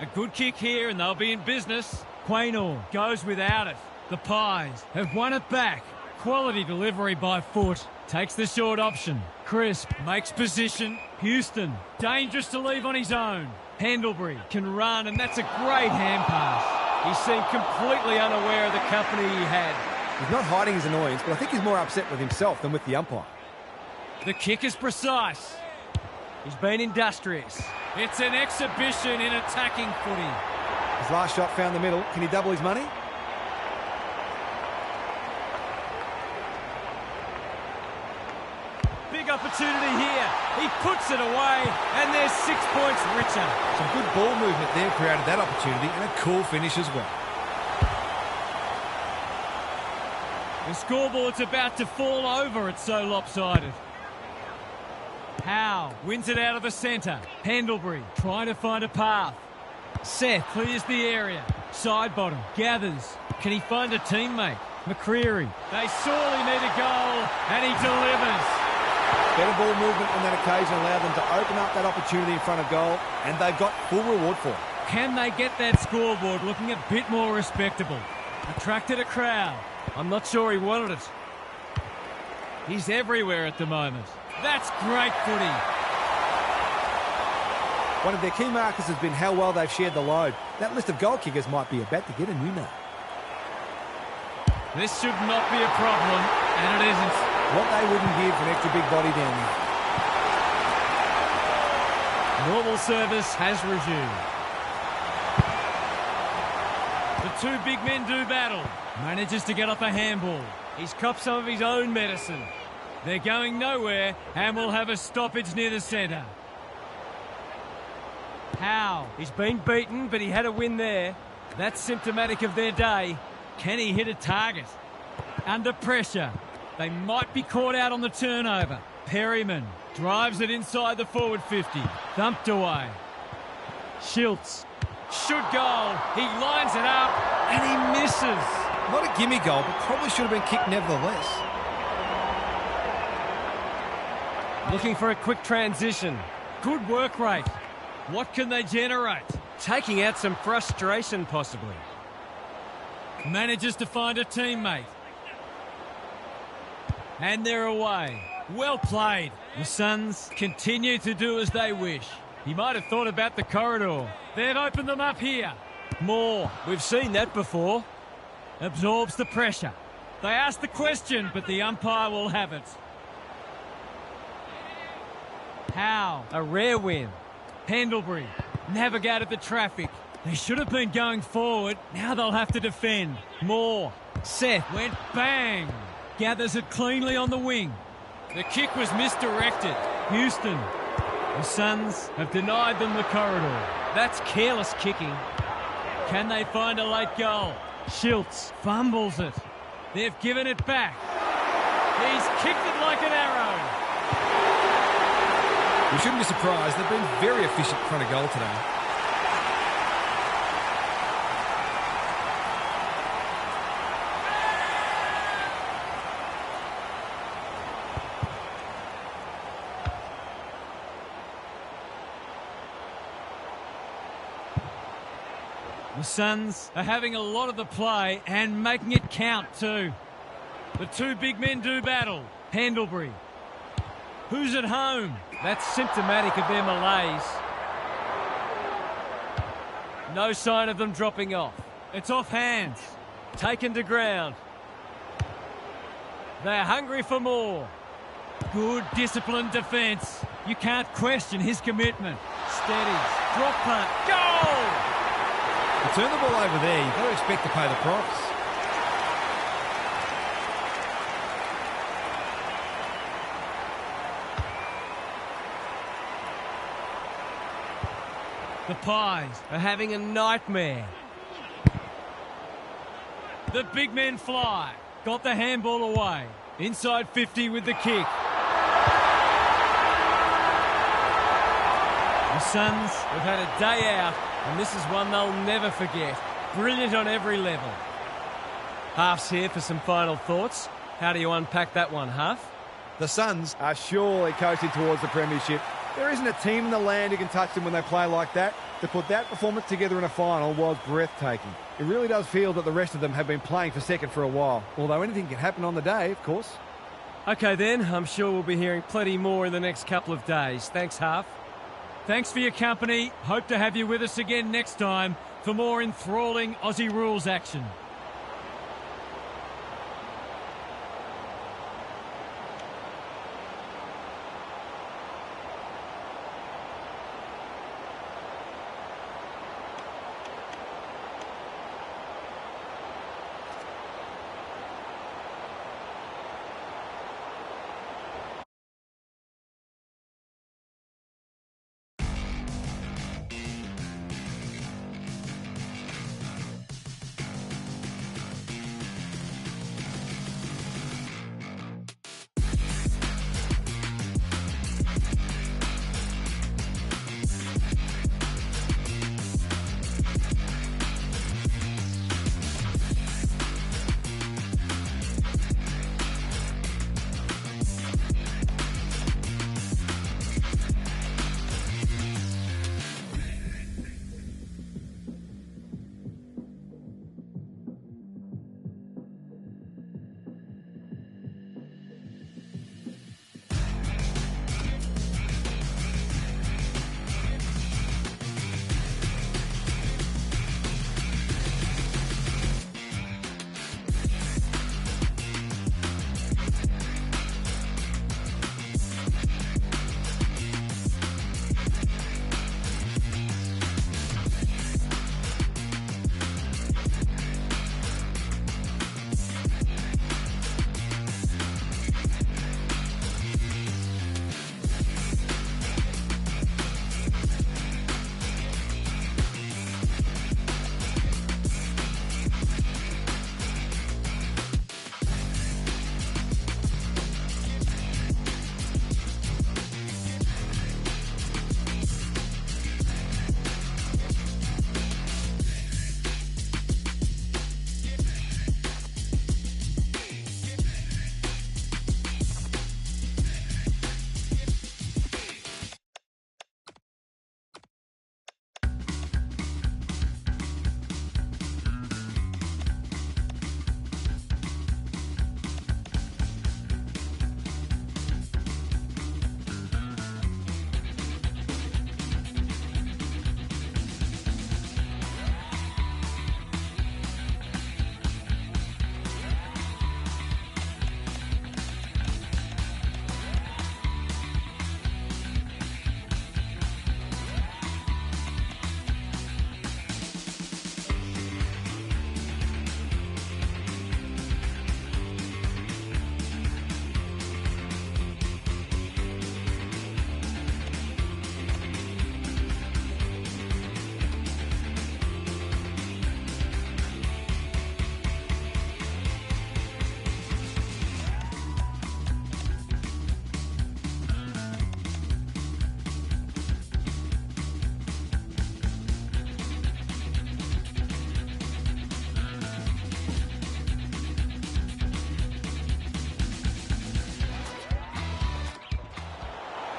S1: A good kick here and they'll be in business. Quaynor goes without it. The Pies have won it back. Quality delivery by foot. Takes the short option. Crisp makes position. Houston, dangerous to leave on his own. Pendlebury can run, and that's a great hand pass. He seemed completely unaware of the company he had.
S6: He's not hiding his annoyance, but I think he's more upset with himself than with the umpire.
S1: The kick is precise. He's been industrious. It's an exhibition in attacking footy.
S5: The
S6: His last shot found the middle. Can he double his money?
S2: Big opportunity here. He puts it away, and they're 6 points richer.
S3: Some good ball movement there created that opportunity, and a cool finish as well.
S2: The scoreboard's about to fall over. It's so lopsided. Howe wins it out of the centre. Pendlebury trying to find a path. Seth clears the area. Side bottom. Gathers. Can he find a teammate? McCreary. They sorely need a goal, and he delivers.
S6: Better ball movement on that occasion allowed them to open up that opportunity in front of goal, and they've got full reward for it.
S2: Can they get that scoreboard looking a bit more respectable? Attracted a crowd. I'm not sure he wanted it. He's everywhere at the moment. That's great footy.
S6: One of their key markers has been how well they've shared the load. That list of goal kickers might be about to get a new name.
S2: This should not be a problem, and it isn't.
S6: What they wouldn't give for an extra big body down there.
S2: Normal service has resumed. The two big men do battle. Manages to get off a handball. He's copped some of his own medicine. They're going nowhere, and will have a stoppage near the centre. Howe. He's been beaten, but he had a win there. That's symptomatic of their day. Can he hit a target? Under pressure. They might be caught out on the turnover. Perryman drives it inside the forward 50. Thumped away. Schultz. Should goal. He lines it up, and he misses.
S3: Not a gimme goal, but probably should have been kicked nevertheless.
S1: Looking for a quick transition.
S2: Good work rate. What can they generate?
S1: Taking out some frustration, possibly.
S2: Manages to find a teammate. And they're away. Well played. The Suns continue to do as they wish. He might have thought about the corridor. They've opened them up here. Moore.
S1: We've seen that before.
S2: Absorbs the pressure. They ask the question, but the umpire will have it. Howe.
S1: A rare win.
S2: Pendlebury navigated the traffic. They should have been going forward. Now they'll have to defend. Moore. Seth went bang. Gathers it cleanly on the wing. The kick was misdirected. Houston. The Suns have denied them the corridor.
S1: That's careless kicking.
S2: Can they find a late goal? Schultz fumbles it. They've given it back. He's kicked it like an arrow.
S3: We shouldn't be surprised. They've been very efficient in front of goal today.
S2: The Suns are having a lot of the play and making it count too. The two big men do battle. Pendlebury. Who's at home?
S1: That's symptomatic of their malaise. No sign of them dropping off.
S2: It's off hands.
S1: Taken to ground. They're hungry for more.
S2: Good disciplined defence. You can't question his commitment.
S1: Steadies. Drop punt. Goal!
S3: To turn the ball over there, you've got to expect to pay the price.
S2: The Pies
S1: Are having a nightmare.
S2: The big men fly. Got the handball away. Inside 50 with the kick. The Suns
S1: We've had a day out, and this is one they'll never forget. Brilliant on every level. Half's here for some final thoughts. How do you unpack that one, Half?
S6: The Suns are surely coasting towards the premiership. There isn't a team in the land who can touch them when they play like that. To put that performance together in a final was breathtaking. It really does feel that the rest of them have been playing for second for a while. Although anything can happen on the day, of course.
S1: Okay then, I'm sure we'll be hearing plenty more in the next couple of days. Thanks, Half.
S2: Thanks for your company. Hope to have you with us again next time for more enthralling Aussie rules action.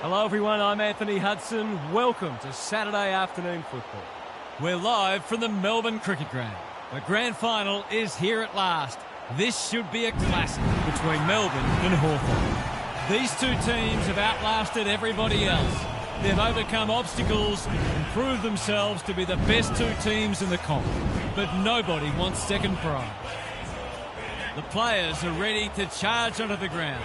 S1: Hello everyone, I'm Anthony Hudson. Welcome to Saturday afternoon football.
S2: We're live from the Melbourne Cricket Ground. The grand final is here at last. This should be a classic between Melbourne and Hawthorn. These two teams have outlasted everybody else. They've overcome obstacles and proved themselves to be the best two teams in the comp. But nobody wants second prize. The players are ready to charge onto the ground.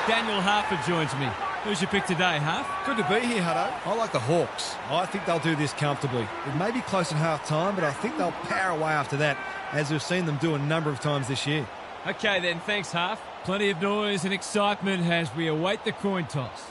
S2: Daniel Harford joins me. Who's your pick today, Harf?
S3: Good to be here, Hutto. I like the Hawks. I think they'll do this comfortably. It may be close at half-time, but I think they'll power away after that, as we've seen them do a number of times this year.
S2: Okay then, thanks Harf. Plenty of noise and excitement as we await the coin toss.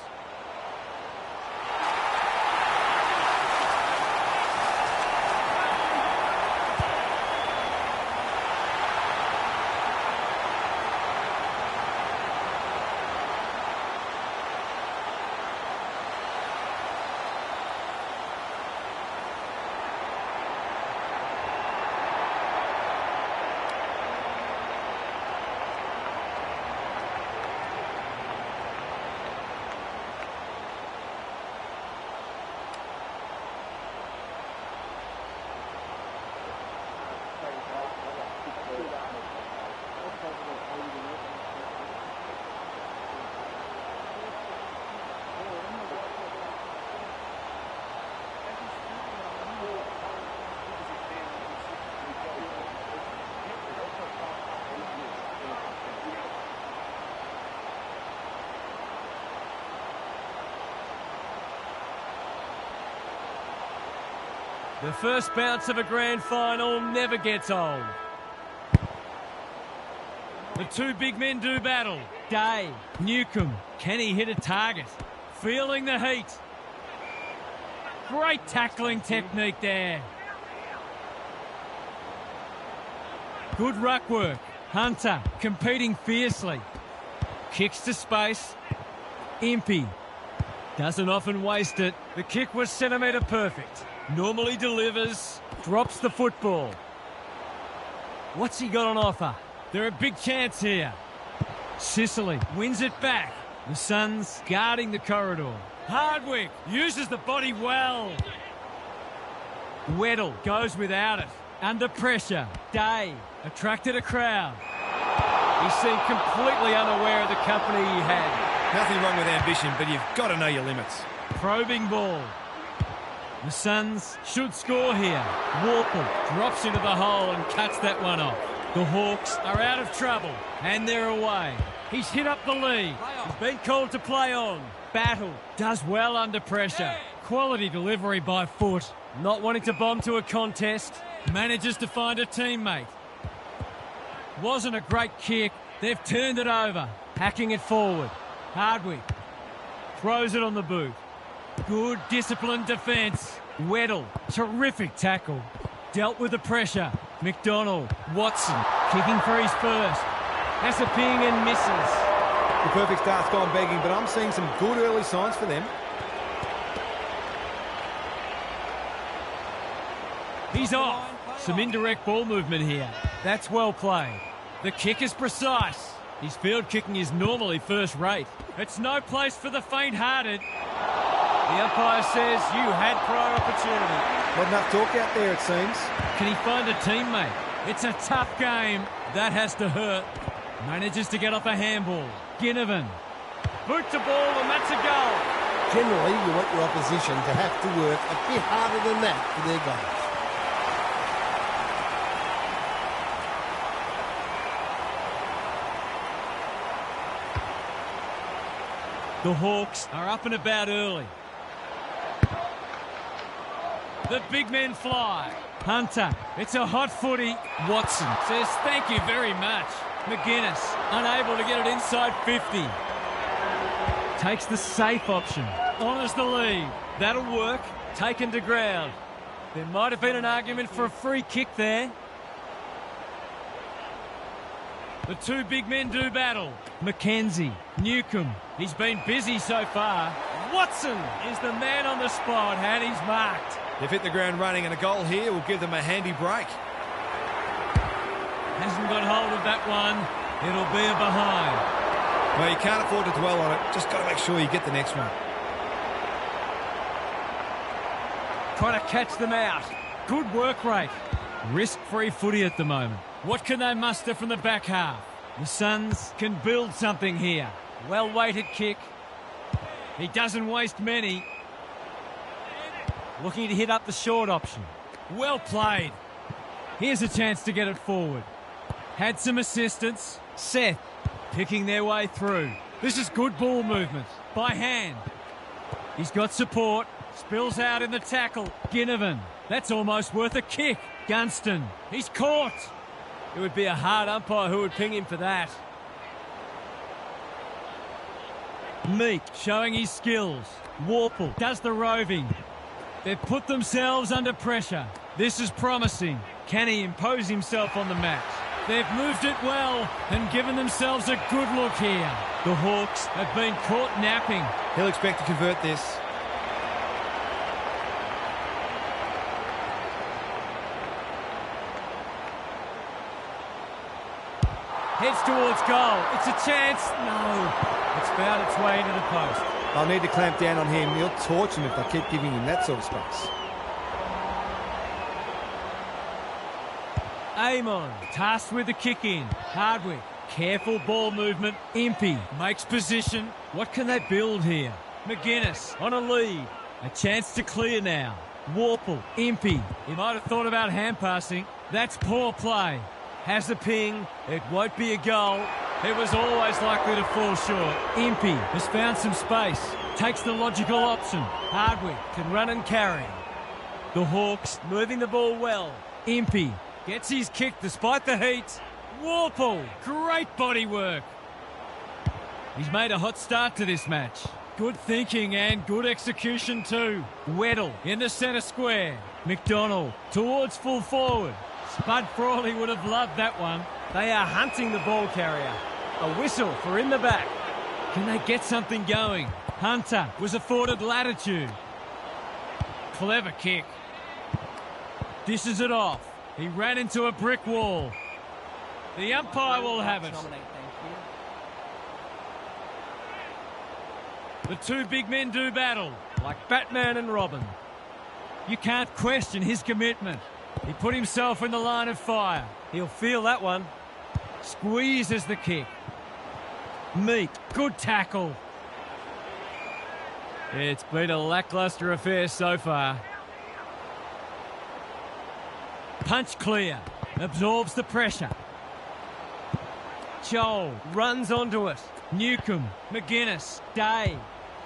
S2: The first bounce of a grand final never gets old. The two big men do battle. Day, Newcombe, can he hit a target? Feeling the heat. Great tackling technique there. Good ruck work. Hunter competing fiercely. Kicks to space. Impey doesn't often waste it. The kick was centimetre perfect. Normally delivers, drops the football. What's he got on offer? They're a big chance here. Sicily wins it back. The Suns guarding the corridor. Hardwick uses the body well. Weddle goes without it. Under pressure. Day attracted a crowd.
S1: He seemed completely unaware of the company he had.
S3: Nothing wrong with ambition, but you've got to know your limits.
S2: Probing ball. The Suns should score here. Walker drops into the hole and cuts that one off. The Hawks are out of trouble and they're away. He's hit up the lead. He's been called to play on. Battle does well under pressure. Quality delivery by foot.
S1: Not wanting to bomb to a contest.
S2: Manages to find a teammate. Wasn't a great kick. They've turned it over.
S1: Hacking it forward.
S2: Hardwick throws it on the boot. Good disciplined defence. Weddle, terrific tackle. Dealt with the pressure. McDonald, Watson, kicking for his first.
S1: Asaping and misses.
S6: The perfect start's gone begging, but I'm seeing some good early signs for them.
S2: He's off. Some indirect ball movement here. That's well played. The kick is precise. His field kicking is normally first rate. It's no place for the faint-hearted.
S1: The umpire says you had prior opportunity.
S6: Not enough talk out there, it seems.
S2: Can he find a teammate? It's a tough game. That has to hurt. Manages to get off a handball. Ginnivan.
S1: Boot to ball and that's a goal.
S5: Generally, you want your opposition to have to work a bit harder than that for their goals.
S2: The Hawks are up and about early. The big men fly. Hunter, it's a hot footy. Watson says thank you very much. McGuinness, unable to get it inside 50. Takes the safe option. Honours the lead. That'll work. Taken to ground.
S1: There might have been an argument for a free kick there. The two big men do battle. Mackenzie, Newcomb. He's been busy so far. Watson is the man on the spot, and he's marked.
S3: They've hit the ground running, and a goal here will give them a handy break.
S2: Hasn't got hold of that one. It'll be a behind.
S3: Well, you can't afford to dwell on it. Just got to make sure you get the next one.
S1: Trying to catch them out.
S2: Good work rate. Risk-free footy at the moment. What can they muster from the back half? The Suns can build something here.
S1: Well-weighted kick.
S2: He doesn't waste many.
S1: Looking to hit up the short option.
S2: Well played. Here's a chance to get it forward. Had some assistance. Seth picking their way through. This is good ball movement. By hand. He's got support. Spills out in the tackle. Ginnivan. That's almost worth a kick. Gunston. He's caught.
S1: It would be a hard umpire who would ping him for that.
S2: Meek showing his skills. Warple does the roving. They've put themselves under pressure. This is promising. Can he impose himself on the match? They've moved it well and given themselves a good look here. The Hawks have been caught napping.
S3: He'll expect to convert this.
S1: Heads towards goal. It's a chance. No. It's found its way into the post.
S6: They'll need to clamp down on him. He'll torch him if they keep giving him that sort of space.
S2: Amon tasked with the kick in. Hardwick. Careful ball movement. Impey makes position. What can they build here? McGuinness on a lead. A chance to clear now. Warple. Impey. He might have thought about hand passing. That's poor play. Has the ping. It won't be a goal. It was always likely to fall short. Impey has found some space. Takes the logical option. Hardwick can run and carry. The Hawks moving the ball well. Impey gets his kick despite the heat. Warple, great body work. He's made a hot start to this match. Good thinking and good execution too. Weddle in the centre square. McDonald towards full forward. Spud Frawley would have loved that one.
S1: They are hunting the ball carrier. A whistle for in the back.
S2: Can they get something going? Hunter was afforded latitude. Clever kick. Dishes it off. He ran into a brick wall. The umpire will have it. The two big men do battle.
S1: Like Batman and Robin.
S2: You can't question his commitment. He put himself in the line of fire.
S1: He'll feel that one.
S2: Squeezes the kick. Meek, good tackle.
S1: It's been a lacklustre affair so far.
S2: Punch clear. Absorbs the pressure.
S1: Joel runs onto it.
S2: Newcomb, McGuinness, Day.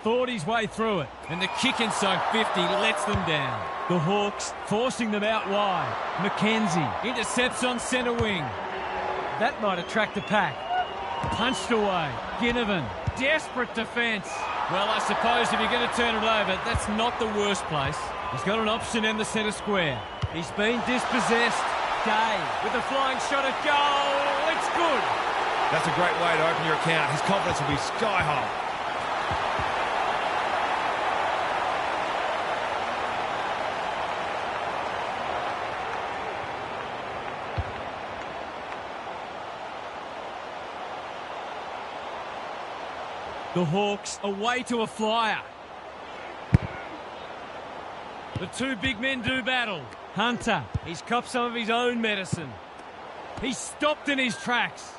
S2: Thought his way through it. And the kick inside 50 lets them down. The Hawks forcing them out wide. Mackenzie intercepts on centre wing.
S1: That might attract the pack.
S2: Punched away. Ginnivan, desperate defence. Well, I suppose if you're going to turn it over, that's not the worst place. He's got an option in the centre square.
S1: He's been dispossessed. Day with a flying shot at goal. It's good.
S3: That's a great way to open your account. His confidence will be sky high.
S2: The Hawks away to a flyer. The two big men do battle. Hunter,
S1: he's copped some of his own medicine.
S2: He's stopped in his tracks.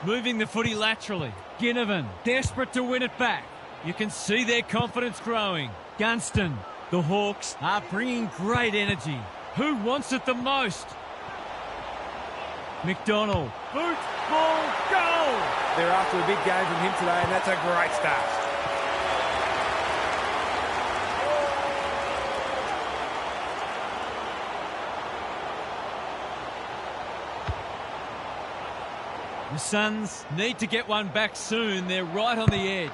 S2: Moving the footy laterally. Ginnivan, desperate to win it back. You can see their confidence growing. Gunston, the Hawks are bringing great energy. Who wants it the most? McDonald, boot, ball, goal!
S6: They're after a big game from him today, and that's a great start.
S2: The Suns need to get one back soon. They're right on the edge.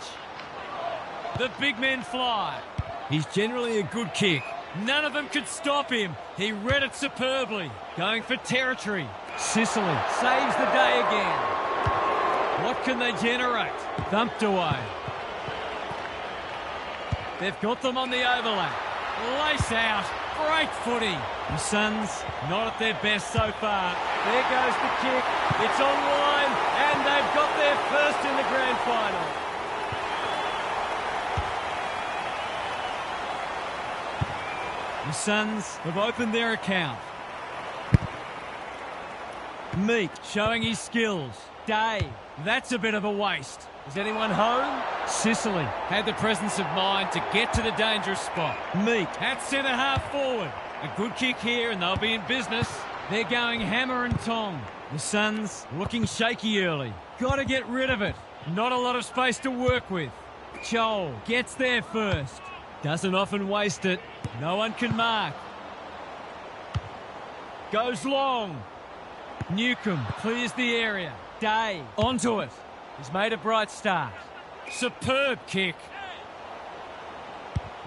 S2: The big men fly. He's generally a good kick. None of them could stop him. He read it superbly. Going for territory. Sicily saves the day again. What can they generate? Thumped away. They've got them on the overlap. Lace out. Great footy. The Suns not at their best so far.
S1: There goes the kick. It's online, and they've got their first in the grand final.
S2: The Suns have opened their account. Meek showing his skills. Day, that's a bit of a waste.
S1: Is anyone home?
S2: Sicily had the presence of mind to get to the dangerous spot. Meek at centre half forward. A good kick here and they'll be in business. They're going hammer and tong. The Suns looking shaky early. Got to get rid of it. Not a lot of space to work with. Joel gets there first. Doesn't often waste it. No one can mark. Goes long. Newcomb clears the area. Day onto it.
S1: He's made a bright start.
S2: Superb kick.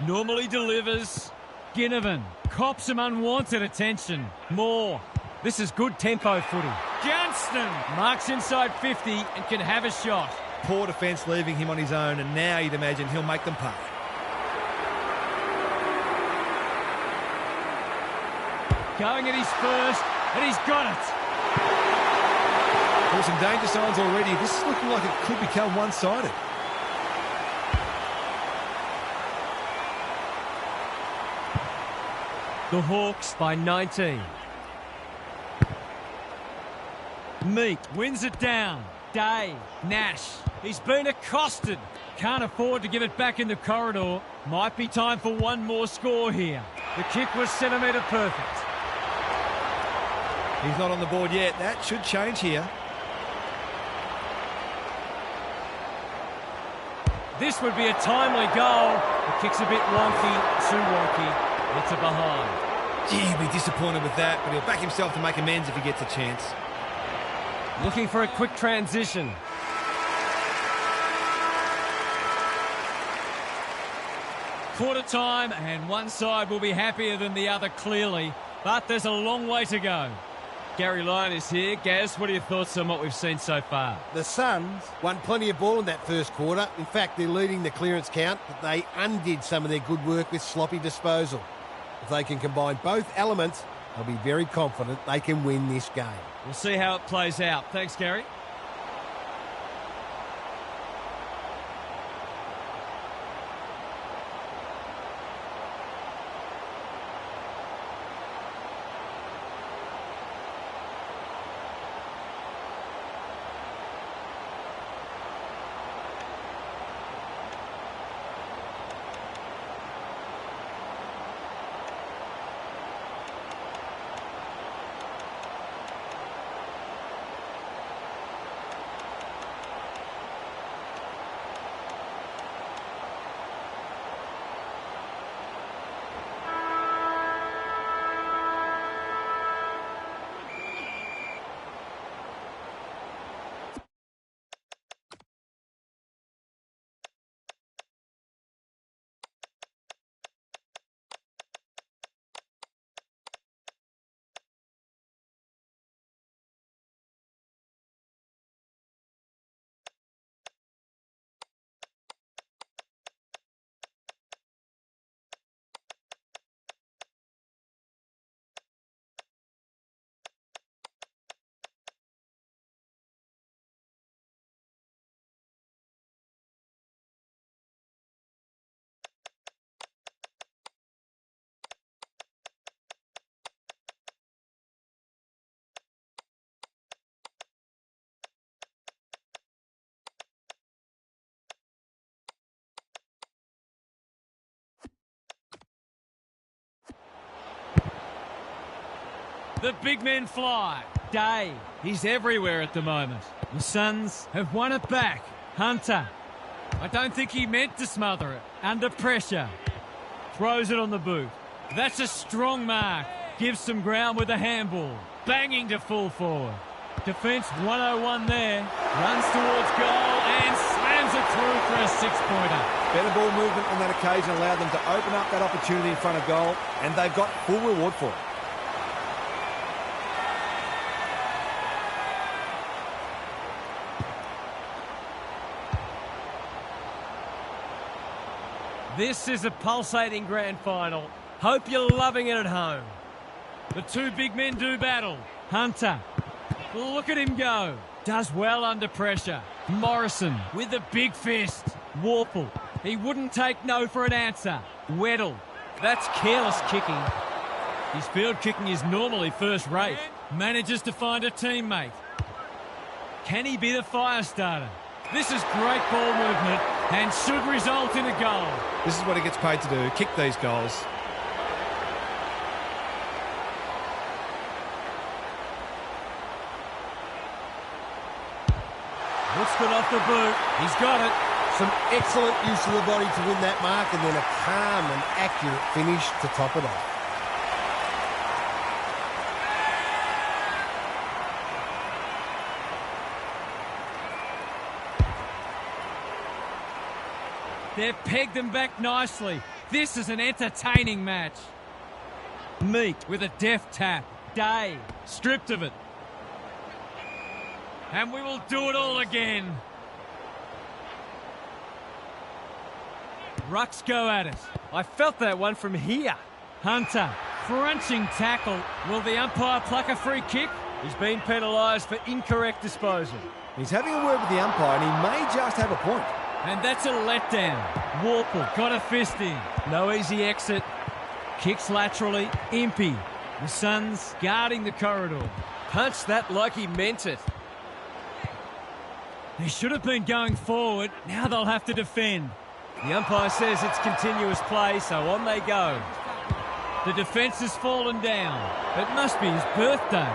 S2: Normally delivers. Ginnivan cops some unwanted attention. Moore.
S1: This is good tempo footy.
S2: Johnston
S1: Marks inside 50 and can have a shot.
S3: Poor defence leaving him on his own, and now you'd imagine he'll make them pay.
S1: Going at his first, and he's got it.
S3: There were some danger signs already. This is looking like it could become one-sided.
S1: The Hawks by 19.
S2: Meek wins it down. Day. Nash. He's been accosted. Can't afford to give it back in the corridor. Might be time for one more score here.
S1: The kick was centimetre perfect.
S3: He's not on the board yet. That should change here.
S1: This would be a timely goal. The kick's a bit wonky, too wonky. It's a behind.
S3: Gee, he'll be disappointed with that, but he'll back himself to make amends if he gets a chance.
S1: Looking for a quick transition.
S2: Quarter time, and one side will be happier than the other, clearly. But there's a long way to go. Gary Lyon is here. Gaz, what are your thoughts on what we've seen so far?
S5: The Suns won plenty of ball in that first quarter. In fact, they're leading the clearance count, but they undid some of their good work with sloppy disposal. If they can combine both elements, they'll be very confident they can win this game.
S2: We'll see how it plays out. Thanks, Gary. The big men fly. Day, he's everywhere at the moment. The Suns have won it back. Hunter, I don't think he meant to smother it. Under pressure. Throws it on the boot. That's a strong mark. Gives some ground with a handball. Banging to full forward. Defence 101 there. Runs towards goal and slams it through for a six-pointer.
S6: Better ball movement on that occasion allowed them to open up that opportunity in front of goal, and they've got full reward for it.
S1: This is a pulsating grand final. Hope you're loving it at home.
S2: The two big men do battle. Hunter, look at him go. Does well under pressure. Morrison with the big fist. Warple, he wouldn't take no for an answer. Weddle,
S1: That's careless kicking.
S2: his field kicking is normally first rate. Manages to find a teammate. Can he be the fire starter? This is great ball movement and should result in a goal.
S3: This is what he gets paid to do, kick these goals.
S1: Looks good off the boot. He's got it.
S5: Some excellent use of the body to win that mark, and then a calm and accurate finish to top it off.
S2: They've pegged them back nicely. This is an entertaining match. Meek with a deft tap. Day stripped of it. And we will do it all again. Rucks go at it.
S1: I felt that one from here.
S2: Hunter, crunching tackle. Will the umpire pluck a free kick?
S1: He's been penalised for incorrect disposal.
S6: He's having a word with the umpire, and he may just have a point.
S2: And that's a letdown. Warple got a fist in.
S1: No easy exit.
S2: Kicks laterally. Impey. The Suns guarding the corridor.
S1: Punched that like he meant it.
S2: They should have been going forward. Now they'll have to defend.
S1: The umpire says it's continuous play, so on they go.
S2: The defence has fallen down. It must be his birthday.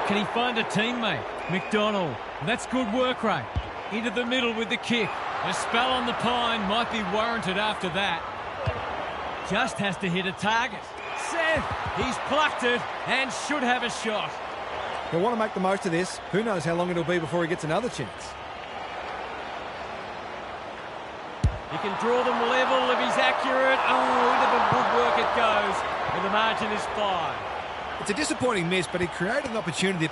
S2: Can he find a teammate? McDonald. That's good work rate. Into the middle with the kick. A spell on the pine might be warranted after that. Just has to hit a target.
S1: Seth, he's plucked it and should have a shot.
S6: He'll want to make the most of this. Who knows how long it'll be before he gets another chance.
S1: He can draw them level if he's accurate. Oh, into the woodwork it goes. And the margin is 5.
S3: It's a disappointing miss, but he created an opportunity.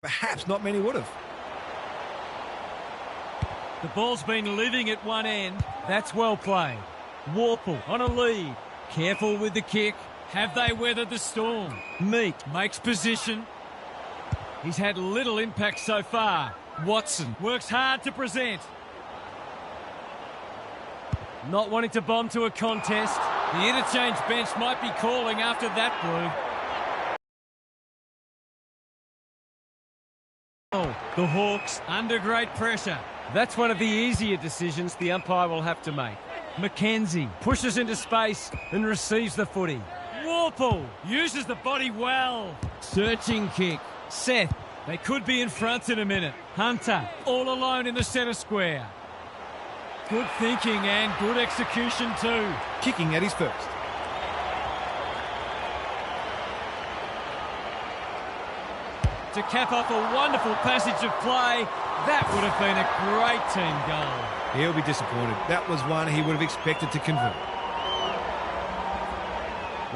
S3: Perhaps not many would have.
S2: The ball's been living at one end. That's well played. Warple on a lead. Careful with the kick. Have they weathered the storm? Meek makes position. He's had little impact so far. Watson works hard to present.
S1: Not wanting to bomb to a contest.
S2: The interchange bench might be calling after that blue. The Hawks under great pressure.
S1: That's one of the easier decisions the umpire will have to make.
S2: McKenzie
S1: Pushes into space and receives the footy.
S2: Warple uses the body well. Searching kick. Seth, they could be in front in a minute. Hunter all alone in the centre square. Good thinking and good execution too.
S3: Kicking at his first.
S2: to cap off a wonderful passage of play. That would have been a great team goal.
S3: He'll be disappointed. That was one he would have expected to convert.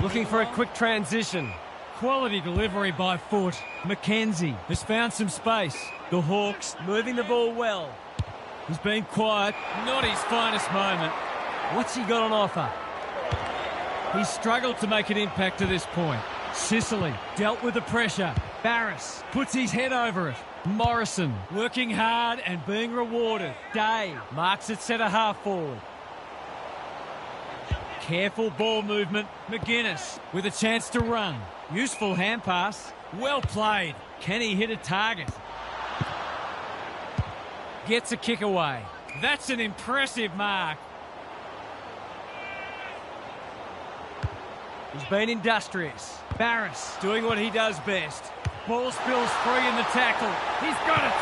S1: Looking for a quick transition.
S2: Quality delivery by foot. Mackenzie has found some space. The Hawks
S1: Moving the ball well.
S2: He's been quiet. Not his finest moment.
S1: What's he got on offer?
S2: He's struggled to make an impact to this point. Sicily dealt with the pressure. Barris puts his head over it. Morrison working hard and being rewarded.
S1: Day marks it centre half forward.
S2: Careful ball movement. McGuinness with a chance to run. Useful hand pass. Well played. Can he hit a target? Gets a kick away. That's an impressive mark.
S1: He's been industrious.
S2: Barris
S1: Doing what he does best. Ball spills free in the tackle. He's got it.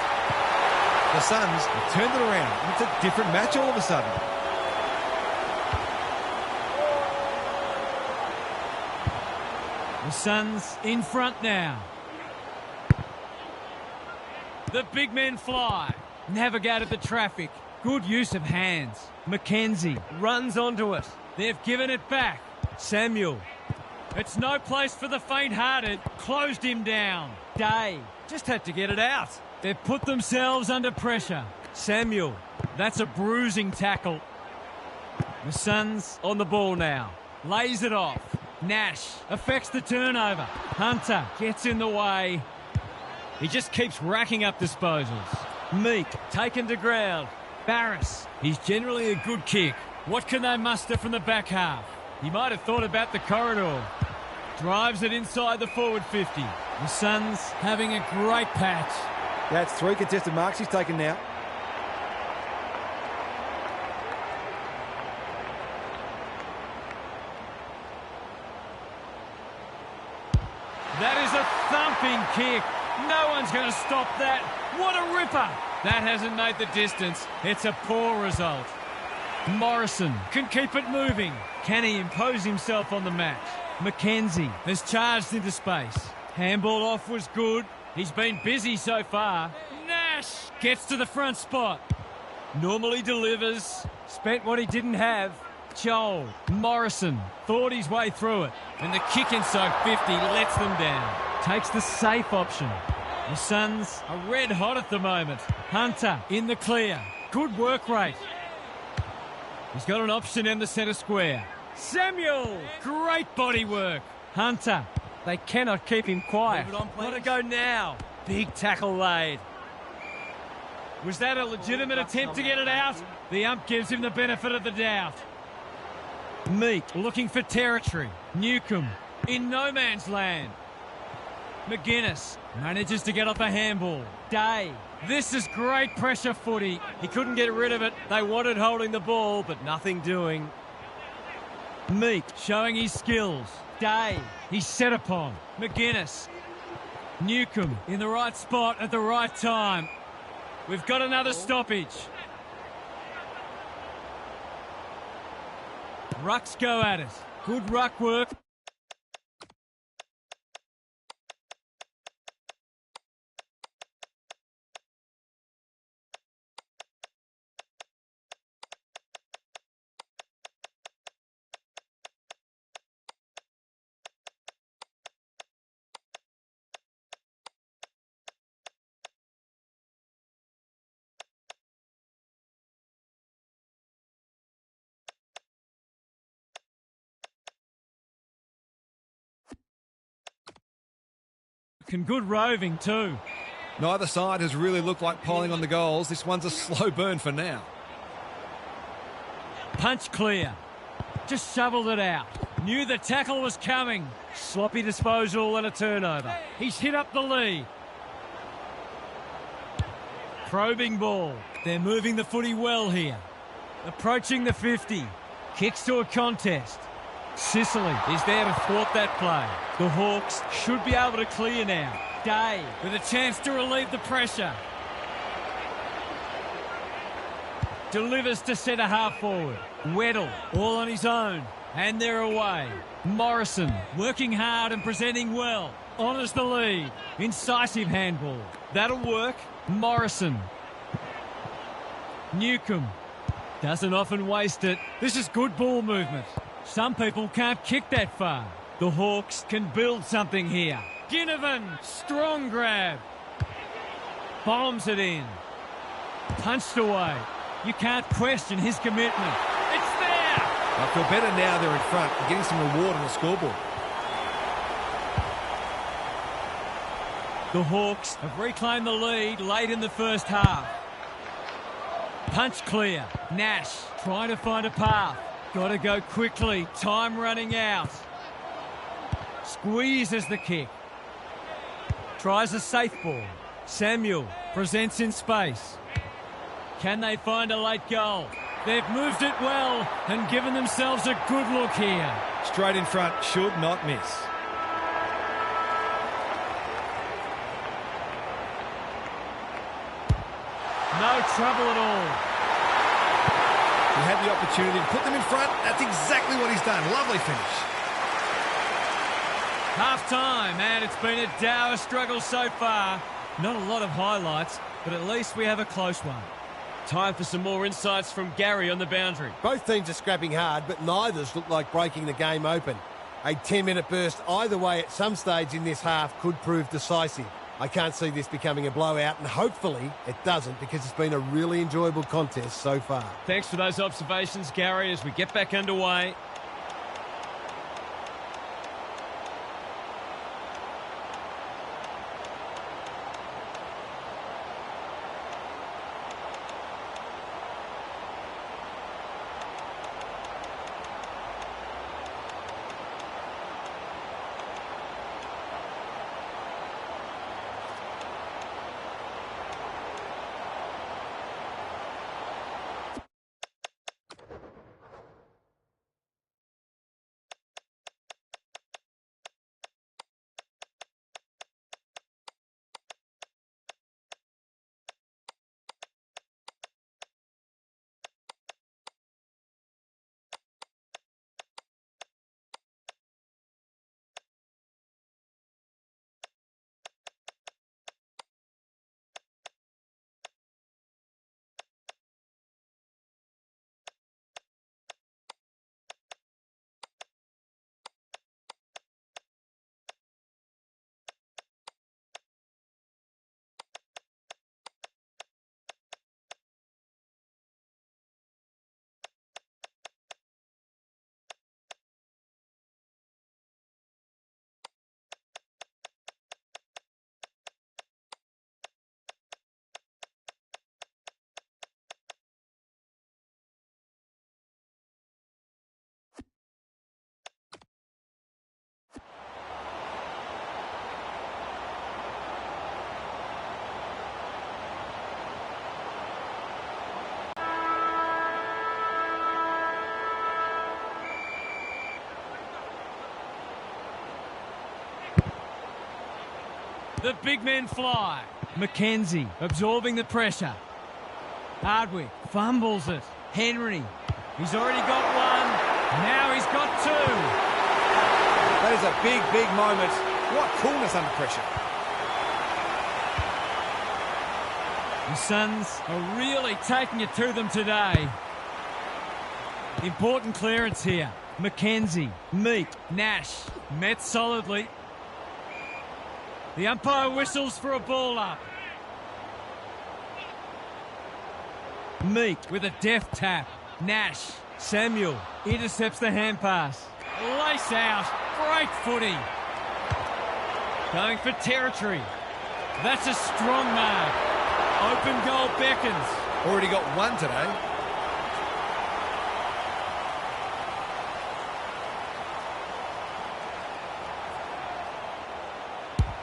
S3: The Suns have turned it around. It's a different match all of a sudden.
S2: The Suns in front now. The big men fly. Navigated the traffic. Good use of hands. Mackenzie
S1: Runs onto it.
S2: They've given it back.
S1: Samuel.
S2: It's no place for the faint-hearted. Closed him down.
S1: Day. Just had to get it out.
S2: They've put themselves under pressure.
S1: Samuel.
S2: That's a bruising tackle. The Suns on the ball now. Lays it off. Nash affects the turnover. Hunter gets in the way. He just keeps racking up disposals.
S1: Meek. Taken to ground.
S2: Barris. He's generally a good kick. What can they muster from the back half? He might have thought about the corridor. Drives it inside the forward 50. The Suns having a great patch.
S6: That's 3 contested marks he's taken now.
S2: That is a thumping kick. No one's going to stop that. What a ripper. That hasn't made the distance. It's a poor result. Morrison can keep it moving. Can he impose himself on the match? Mackenzie has charged into space. Handball off was good. He's been busy so far. Nash gets to the front spot. Normally delivers.
S1: Spent what he didn't have.
S2: Joel Morrison thought his way through it. And the kick inside 50 lets them down. Takes the safe option. The Suns are red hot at the moment. Hunter in the clear. Good work rate. He's got an option in the centre square. Samuel! Great body work. Hunter.
S1: They cannot keep him quiet.
S2: Move it on, please.
S1: Got to go now. Big tackle laid.
S2: Was that a legitimate attempt to get it out? The ump gives him the benefit of the doubt. Meek looking for territory. Newcomb in no man's land. McGuinness manages to get off a handball. Day. This is great pressure footy.
S1: He couldn't get rid of it. They wanted holding the ball, but nothing doing.
S2: Meek showing his skills. Day. He's set upon. McGuinness. Newcomb in the right spot at the right time. We've got another stoppage. Rucks go at it. Good ruck work. And good roving too.
S3: Neither side has really looked like piling on the goals. This one's a slow burn for now.
S2: Punch clear. Just shoveled it out. Knew the tackle was coming.
S1: Sloppy disposal and a turnover.
S2: He's hit up the lead. Probing ball. They're moving the footy well here. Approaching the 50. Kicks to a contest. Sicily is there to thwart that play. The Hawks should be able to clear now. Day with a chance to relieve the pressure. Delivers to centre half forward. Weddle all on his own. And they're away. Morrison working hard and presenting well. honours the lead. Incisive handball. That'll work. Morrison. Newcomb. Doesn't often waste it. This is good ball movement. Some people can't kick that far. The Hawks can build something here. Ginnivan. Strong grab. Bombs it in. Punched away. You can't question his commitment. It's there!
S3: I feel better now they're in front and getting some reward on the scoreboard.
S2: The Hawks have reclaimed the lead late in the first half. Punch clear. Nash trying to find a path. Got to go quickly. Time running out. Squeezes the kick. Tries a safe ball. Samuel presents in space. Can they find a late goal? They've moved it well and given themselves a good look here.
S3: Straight in front, should not miss.
S2: No trouble at all.
S3: He had the opportunity to put them in front. That's exactly what he's done. Lovely finish.
S2: Half-time, and it's been a dour struggle so far. Not a lot of highlights, but at least we have a close one. Time for some more insights from Gary on the boundary.
S5: Both teams are scrapping hard, but neither's look like breaking the game open. A 10-minute burst either way at some stage in this half could prove decisive. I can't see this becoming a blowout, and hopefully it doesn't, because it's been a really enjoyable contest so far.
S2: Thanks for those observations, Gary, as we get back underway. The big men fly. Mackenzie absorbing the pressure. Hardwick fumbles it. Henry, he's already got one. Now he's got two.
S6: That is a big, big moment. What coolness under pressure.
S2: The Suns are really taking it to them today. Important clearance here. Mackenzie, Meek, Nash, met solidly. The umpire whistles for a ball up. Meek with a deft tap. Nash, Samuel intercepts the hand pass. Lace out. Great footy. Going for territory. That's a strong mark. Open goal beckons.
S3: Already got one today.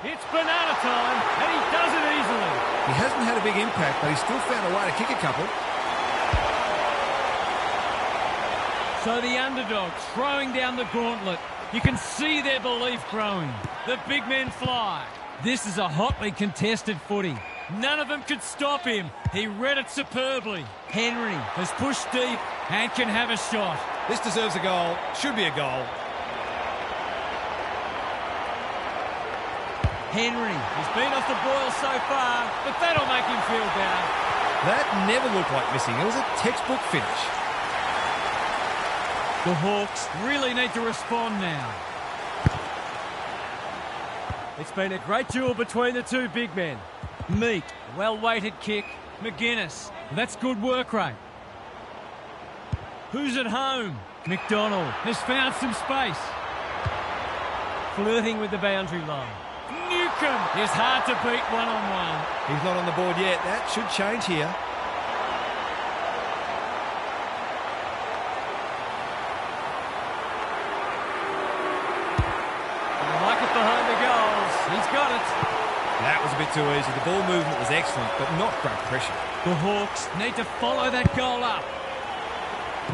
S2: It's banana time, and he does it easily.
S3: He hasn't had a big impact, but he's still found a way to kick a couple.
S2: So the underdog throwing down the gauntlet. You can see their belief growing. The big men fly. This is a hotly contested footy. None of them could stop him. He read it superbly. Henry has pushed deep and can have a shot.
S3: This deserves a goal. Should be a goal.
S2: Henry. He's been off the boil so far, but that'll make him feel better.
S3: That never looked like missing. It was a textbook finish.
S2: The Hawks really need to respond now.
S1: It's been a great duel between the two big men.
S2: Meek.
S1: Well-weighted kick.
S2: McGuinness. That's good work rate. Who's at home? McDonald has found some space.
S1: Flirting with the boundary line.
S2: Newcomb is hard to beat one-on-one.
S3: He's not on the board yet. That should change here.
S1: I like it behind the goals. He's got it.
S3: That was a bit too easy. The ball movement was excellent, but not great pressure.
S2: The Hawks need to follow that goal up.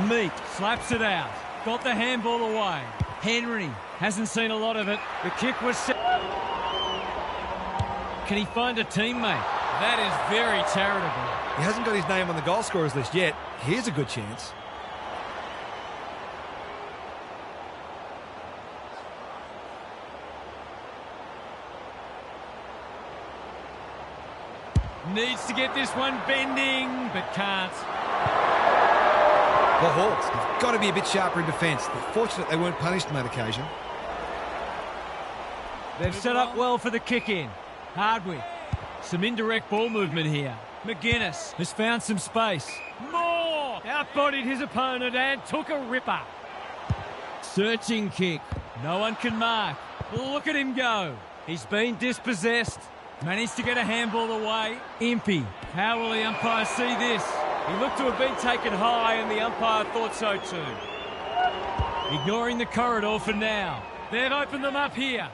S2: Meek slaps it out. Got the handball away. Henry hasn't seen a lot of it.
S1: The kick was set.
S2: Can he find a teammate? That is very charitable.
S3: He hasn't got his name on the goal scorers list yet. Here's a good chance.
S2: Needs to get this one bending, but can't.
S3: The Hawks have got to be a bit sharper in defence. They're fortunate they weren't punished on that occasion.
S1: They've set up well for the kick-in.
S2: Hardwick. Some indirect ball movement here. McGuinness has found some space. More!
S1: Outbodied his opponent and took a ripper.
S2: Searching kick. No one can mark. Look at him go.
S1: He's been dispossessed.
S2: Managed to get a handball away. Impey. How will the umpire see this?
S1: He looked to have been taken high and the umpire thought so too.
S2: Ignoring the corridor for now. They've opened them up here.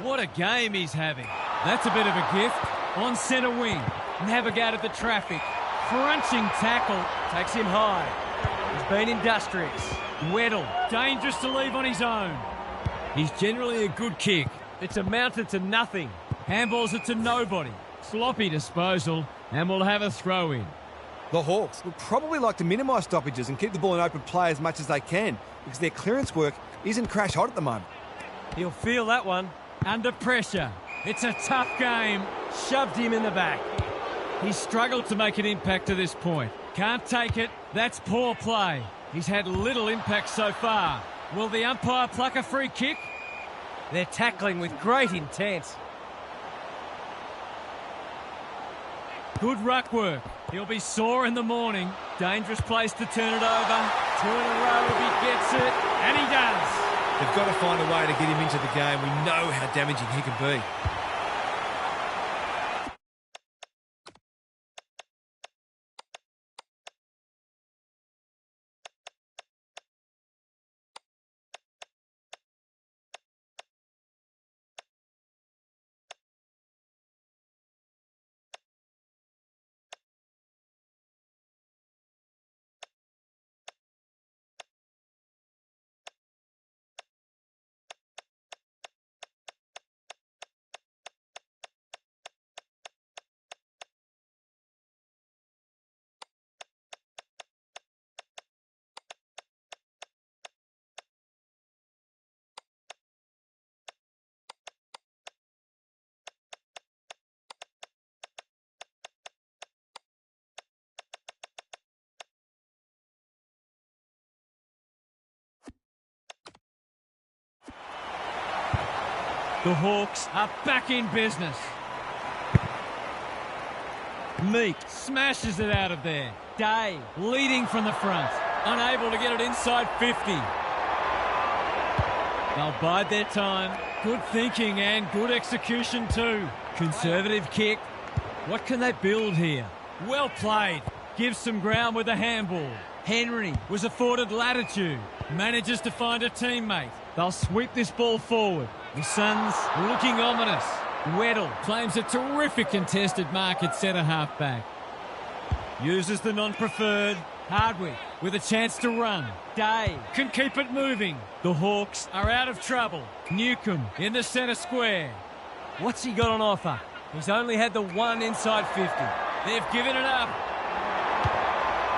S2: What a game he's having. That's a bit of a gift. On centre wing. Navigated the traffic. Crunching tackle.
S1: Takes him high. He's been industrious.
S2: Weddle. Dangerous to leave on his own. He's generally a good kick.
S1: It's amounted to nothing.
S2: Handballs it to nobody. Sloppy disposal, and we'll have a throw in.
S6: The Hawks would probably like to minimise stoppages and keep the ball in open play as much as they can because their clearance work isn't crash hot at the moment.
S1: He'll feel that one.
S2: Under pressure. It's a tough game.
S1: Shoved him in the back.
S2: He's struggled to make an impact to this point. Can't take it. That's poor play. He's had little impact so far. Will the umpire pluck a free kick?
S1: They're tackling with great intent.
S2: Good ruck work. He'll be sore in the morning. Dangerous place to turn it over.
S1: Two in a row if he gets it. And he does.
S3: They've got to find a way to get him into the game. We know how damaging he can be.
S2: The Hawks are back in business. Meek smashes it out of there. Day leading from the front. Unable to get it inside 50. They'll bide their time. Good thinking and good execution too. Conservative kick. What can they build here? Well played. Gives some ground with a handball. Henry was afforded latitude. Manages to find a teammate. They'll sweep this ball forward. The Suns looking ominous. Weddle claims a terrific contested mark at centre half-back. Uses the non-preferred. Hardwick with a chance to run. Day can keep it moving. The Hawks are out of trouble. Newcomb in the centre square.
S1: What's he got on offer? He's only had the one inside 50.
S2: They've given it up.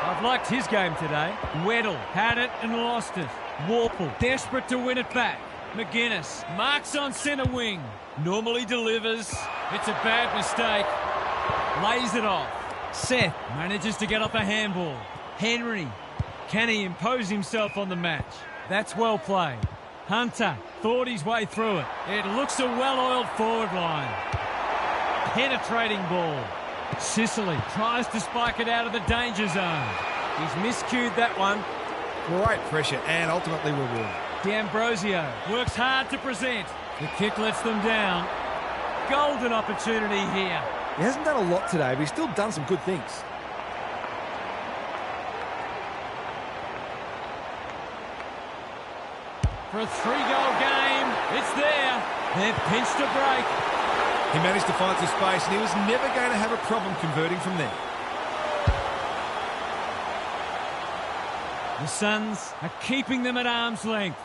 S1: I've liked his game today.
S2: Weddle had it and lost it. Warple desperate to win it back. McGuinness marks on centre wing. Normally delivers. It's a bad mistake. Lays it off. Seth manages to get off a handball. Henry. Can he impose himself on the match? That's well played. Hunter thought his way through it. It looks a well-oiled forward line. Penetrating ball. Sicily tries to spike it out of the danger zone. He's miscued that one.
S3: Great pressure and ultimately rewarded.
S2: D'Ambrosio works hard to present. The kick lets them down. Golden opportunity here.
S6: He hasn't done a lot today, but he's still done some good things.
S2: For a 3-goal game, it's there. They've pinched a break.
S3: He managed to find some space and he was never going to have a problem converting from there.
S2: The Suns are keeping them at arm's length.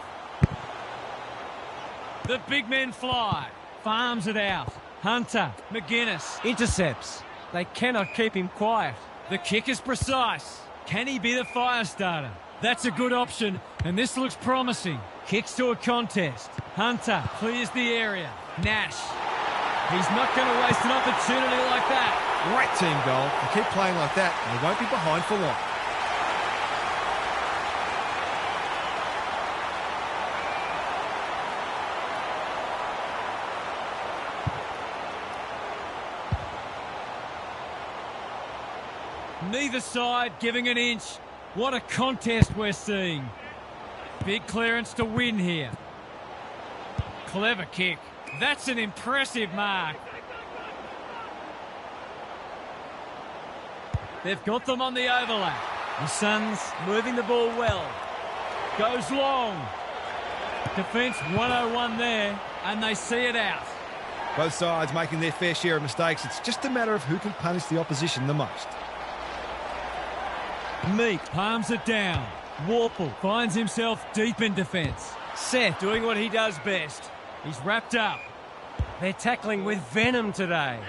S2: The big men fly. Farms it out. Hunter, McGuinness, intercepts. They cannot keep him quiet. The kick is precise. Can he be the fire starter? That's a good option, and this looks promising. Kicks to a contest. Hunter clears the area. Nash. He's not going to waste an opportunity like that.
S3: Great team goal. They keep playing like that and they won't be behind for long.
S2: Neither side giving an inch. What a contest we're seeing. Big clearance to win here. Clever kick. That's an impressive mark. They've got them on the overlap. The Suns moving the ball well. Goes long. Defence 101 there, and they see it out.
S3: Both sides making their fair share of mistakes. It's just a matter of who can punish the opposition the most.
S2: Meek palms it down. Warple finds himself deep in defence. Seth doing what he does best. He's wrapped up. They're tackling with venom today.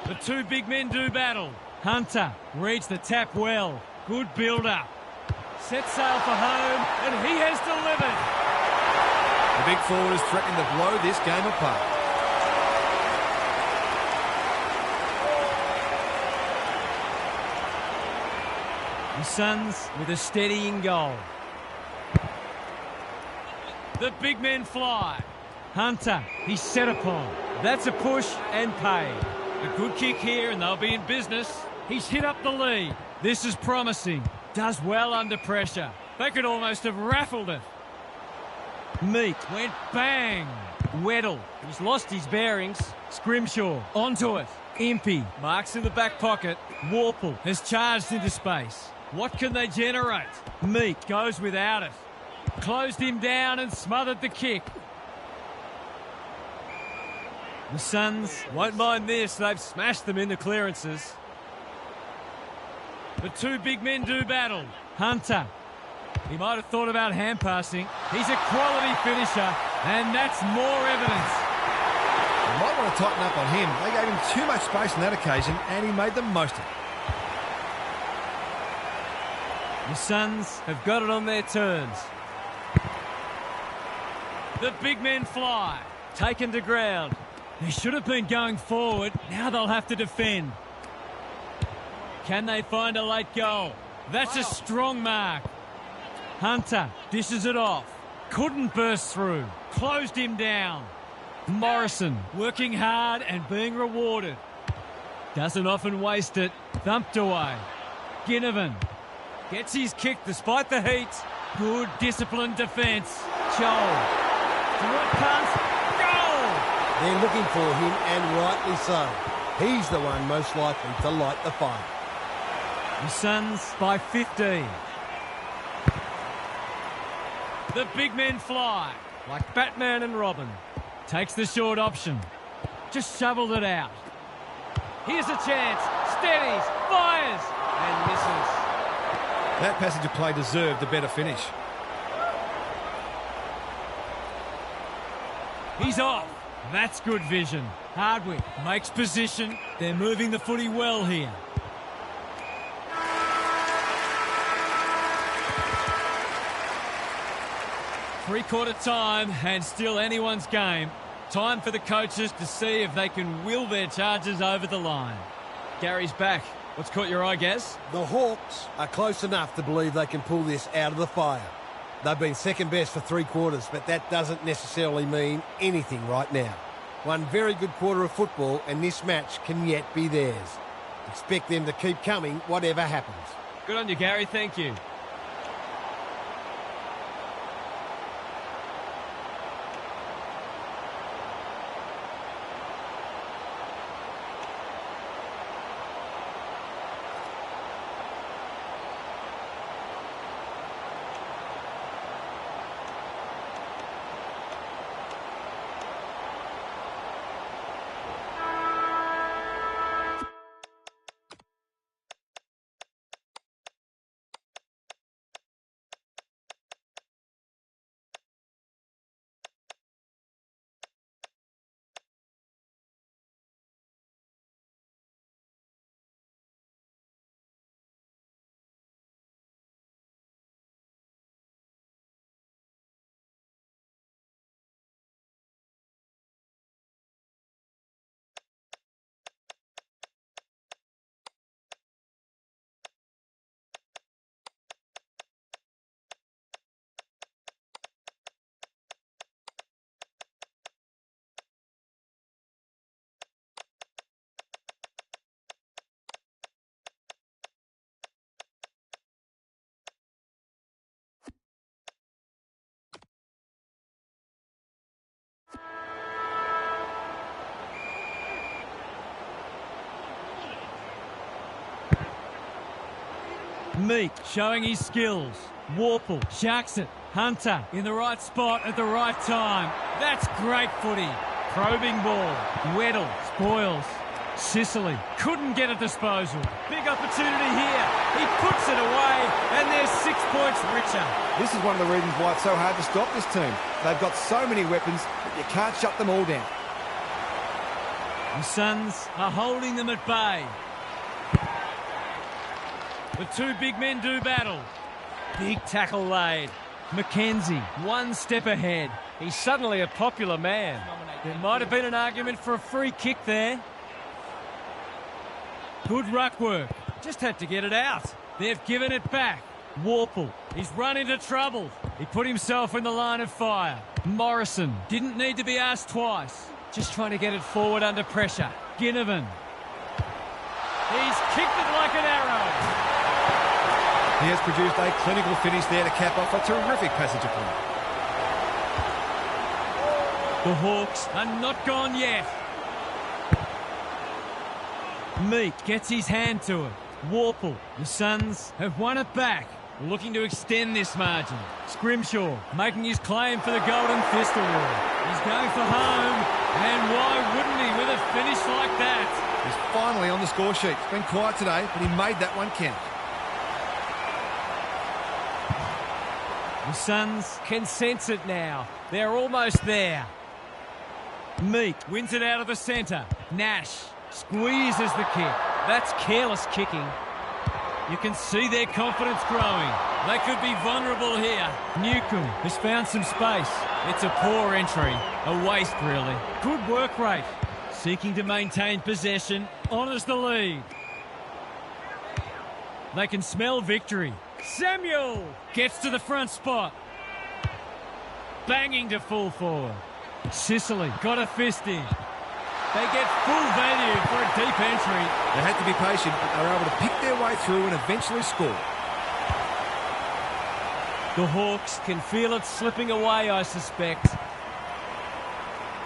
S2: The two big men do battle. Hunter reads the tap well. Good build-up. Sets sail for home, and he has delivered.
S3: The big forward is threatening to blow this game apart.
S2: The Suns with a steadying goal. The big men fly. Hunter, he's set upon. That's a push and paid. A good kick here and they'll be in business. He's hit up the lead. This is promising. Does well under pressure. They could almost have raffled it. Meek went bang. Weddle, he's lost his bearings. Scrimshaw, onto it. Impey marks in the back pocket. Warple has charged into space. What can they generate? Meek goes without it. Closed him down and smothered the kick. The Suns won't mind this. They've smashed them into clearances. The two big men do battle. Hunter. He might have thought about hand passing. He's a quality finisher, and that's more evidence.
S3: You might want to tighten up on him. They gave him too much space on that occasion, and he made the most of it.
S2: The Suns have got it on their terms. The big men fly. Taken to ground. They should have been going forward. Now they'll have to defend. Can they find a late goal? That's a strong mark. Hunter dishes it off. Couldn't burst through. Closed him down. Morrison working hard and being rewarded. Doesn't often waste it. Thumped away. Ginnivan gets his kick despite the heat. Good disciplined defence. Joel. Direct pass. Goal!
S5: They're looking for him, and rightly so. He's the one most likely to light the fire.
S2: The Suns by 15. The big men fly like Batman and Robin. Takes the short option. Just shoveled it out. Here's a chance. Steadies, fires, and misses.
S3: That passage of play deserved a better finish.
S2: He's off. That's good vision. Hardwick makes position. They're moving the footy well here. Three-quarter time and still anyone's game. Time for the coaches to see if they can will their charges over the line. Gary's back. What's caught your eye, Gaz?
S5: The Hawks are close enough to believe they can pull this out of the fire. They've been second best for 3 quarters, but that doesn't necessarily mean anything right now. One very good quarter of football, and this match can yet be theirs. Expect them to keep coming, whatever happens.
S2: Good on you, Gary. Thank you. Meek showing his skills. Warple sharks it. Hunter in the right spot at the right time. That's great footy. Probing ball. Weddle spoils. Sicily couldn't get a disposal. Big opportunity here. He puts it away and they're 6 points richer.
S6: This is one of the reasons why it's so hard to stop this team. They've got so many weapons, but you can't shut them all down.
S2: The Suns are holding them at bay. The two big men do battle. Big tackle laid. McKenzie, 1 step ahead. He's suddenly a popular man. There might have been an argument for a free kick there. Good ruck work. Just had to get it out. They've given it back. Warple, he's run into trouble. He put himself in the line of fire. Morrison didn't need to be asked twice. Just trying to get it forward under pressure. Ginnivan. He's kicked it like an arrow.
S3: He has produced a clinical finish there to cap off a terrific passage of play.
S2: The Hawks are not gone yet. Meek gets his hand to it. Warple, the Suns have won it back. Looking to extend this margin. Scrimshaw making his claim for the Golden Fist Award. He's going for home, and why wouldn't he with a finish like that?
S3: He's finally on the score sheet. It's been quiet today, but he made that one count.
S2: The Suns can sense it now. They're almost there. Meek wins it out of the centre. Nash squeezes the kick. That's careless kicking. You can see their confidence growing. They could be vulnerable here. Newcomb has found some space. It's a poor entry. A waste, really. Good work rate. Seeking to maintain possession. Honours the lead. They can smell victory. Samuel gets to the front spot. Banging to full forward. Sicily got a fist in. They get full value for a deep entry.
S3: They had to be patient, but they were able to pick their way through and eventually score.
S2: The Hawks can feel it slipping away, I suspect.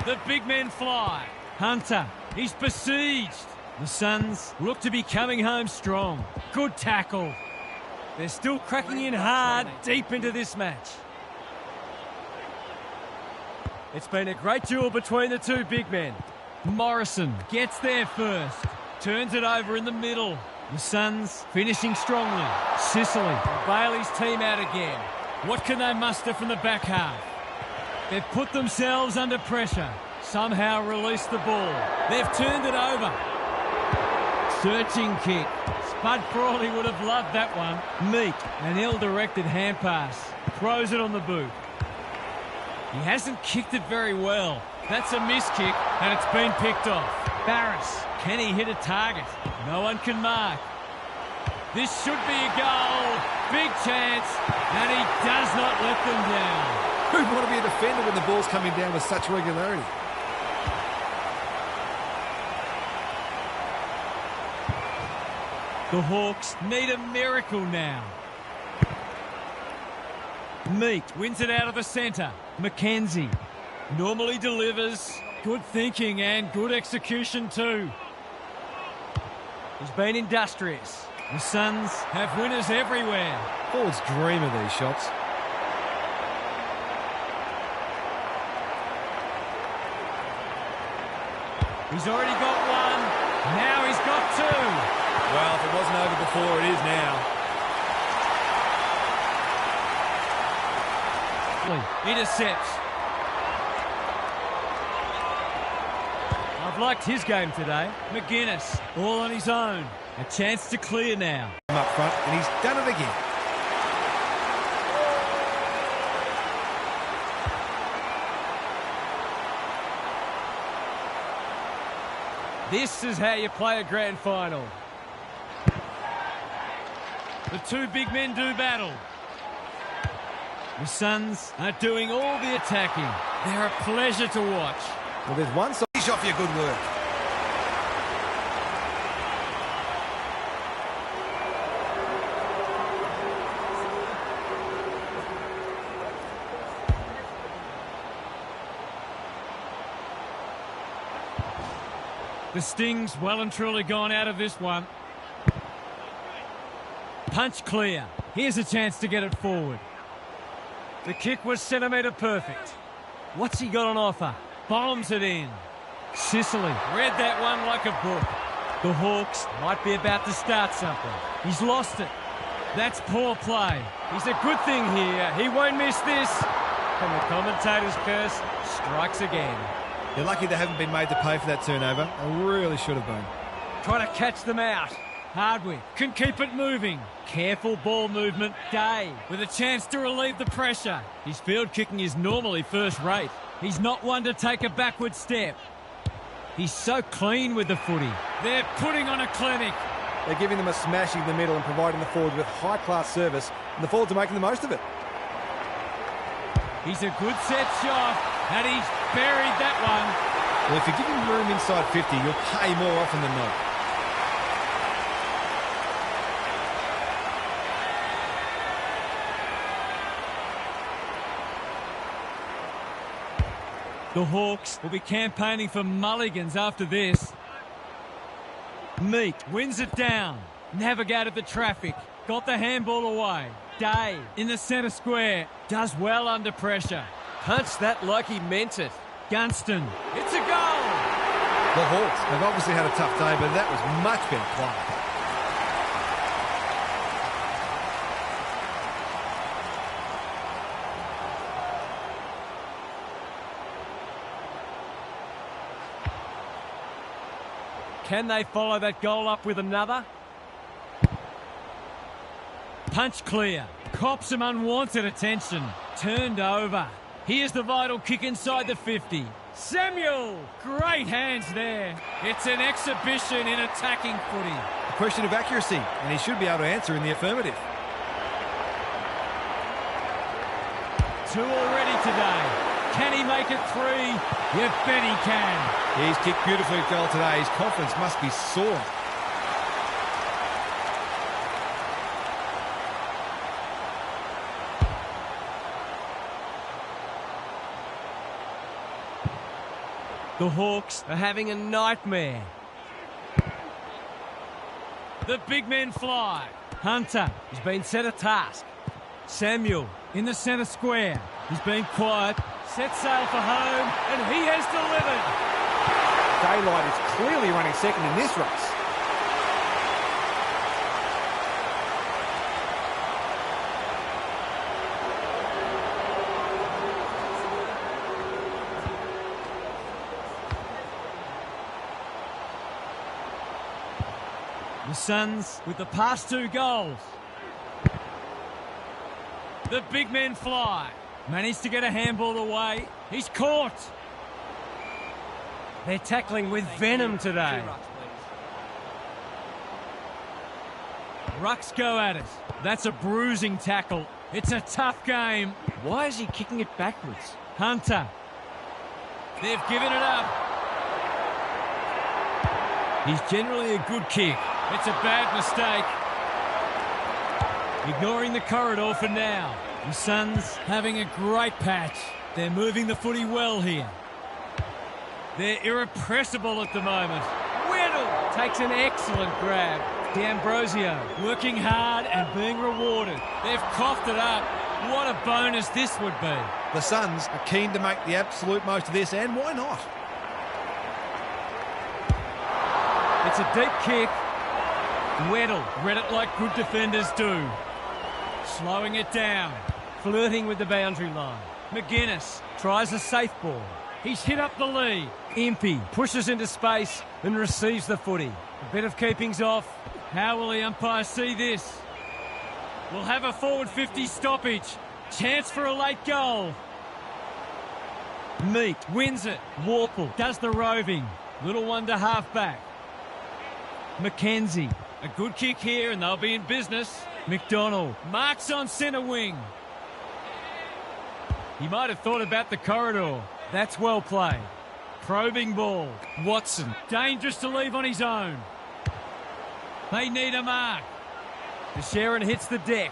S2: The big men fly. Hunter, he's besieged. The Suns look to be coming home strong. Good tackle. They're still cracking in hard deep into this match. It's been a great duel between the two big men. Morrison gets there first. Turns it over in the middle. The Suns finishing strongly. Sicily, Bailey's team out again. What can they muster from the back half? They've put themselves under pressure. Somehow released the ball. They've turned it over. Searching kick. Spud Frawley would have loved that one. Meek, an ill-directed hand pass. Throws it on the boot. He hasn't kicked it very well. That's a miss kick, and it's been picked off. Barris, can he hit a target? No one can mark. This should be a goal. Big chance, and he does not let them down.
S3: Who'd want to be a defender when the ball's coming down with such regularity?
S2: The Hawks need a miracle now. Meat wins it out of the centre. Mackenzie normally delivers. Good thinking and good execution too.
S1: He's been industrious.
S2: The Suns have winners everywhere.
S3: Forwards dream of these shots.
S1: He's already got one. Now he's got two.
S3: Well, if it wasn't over before, it is now.
S1: Intercepts. I've liked his game today.
S2: McGuinness all on his own. A chance to clear now.
S3: Up front, and he's done it again.
S1: This is how you play a grand final.
S2: The two big men do battle. The Suns are doing all the attacking. They're a pleasure to watch.
S3: Well, there's one side. Finish off your good work.
S2: The sting's well and truly gone out of this one. Punch clear. Here's a chance to get it forward.
S1: The kick was centimetre perfect. What's he got on offer?
S2: Bombs it in. Sicily
S1: Read that one like a book.
S2: The Hawks
S1: Might be about to start something.
S2: He's lost it. That's poor play.
S1: He's a good thing here. He won't miss this. And the commentator's curse strikes again.
S3: They're lucky they haven't been made to pay for that turnover. They really should have been.
S1: Trying to catch them out.
S2: Hardwick can keep it moving. Careful ball movement. Day with a chance to relieve the pressure. His field kicking is normally first rate. He's not one to take a backward step. He's so clean with the footy. They're putting on a clinic.
S6: They're giving them a smashing in the middle and providing the forwards with high-class service, and the forwards are making the most of it.
S2: He's a good set shot, and he's buried that one.
S3: Well, if you give him room inside 50, you'll pay more often than not.
S2: The Hawks will be campaigning for mulligans after this. Meat wins it down. Navigated the traffic. Got the handball away. Day in the centre square. Does well under pressure.
S1: Punched that like he meant it.
S2: Gunston.
S1: It's a goal!
S3: The Hawks have obviously had a tough day, but that was much better play.
S1: Can they follow that goal up with another?
S2: Punch clear. Cops some unwanted attention. Turned over. Here's the vital kick inside the 50. Samuel! Great hands there. It's an exhibition in attacking footy.
S3: A question of accuracy, and he should be able to answer in the affirmative.
S2: Two already today. Can he make it three? You bet he can.
S3: He's kicked beautifully at goal today. His confidence must be soaring.
S2: The Hawks
S1: Are having a nightmare.
S2: the big men fly. Hunter
S1: He's been set a task.
S2: Samuel in the centre square. He's been quiet. Set sail for home, and he has delivered.
S6: Daylight is clearly running second in this race.
S2: The Suns with the past two goals. The big men fly. Managed to get a handball away. He's caught.
S1: They're tackling with venom today.
S2: Rucks go at it. That's a bruising tackle. It's a tough game.
S1: Why is he kicking it backwards?
S2: Hunter. They've given it up. He's generally a good kick. It's a bad mistake. Ignoring the corridor for now. The Suns having a great patch. They're moving the footy well here. They're irrepressible at the moment. Whittle
S1: Takes an excellent grab.
S2: D'Ambrosio working hard and being rewarded. They've coughed it up. What a bonus this would be.
S3: The Suns are keen to make the absolute most of this, and why not?
S2: It's a deep kick. Weddle read it like good defenders do. Slowing it down.
S1: Flirting with the boundary line.
S2: McGuinness tries a safe ball. He's hit up the lead.
S1: Impey pushes into space and receives the footy. A bit of keeping's off.
S2: How will the umpire see this? We'll have a forward 50 stoppage. Chance for a late goal. Meat wins it. Warple does the roving. Little one to half-back. McKenzie. A good kick here and they'll be in business. McDonald marks on centre wing. He might have thought about the corridor. That's well played. Probing ball. Watson. Dangerous to leave on his own. They need a mark.
S1: Sharon hits the deck.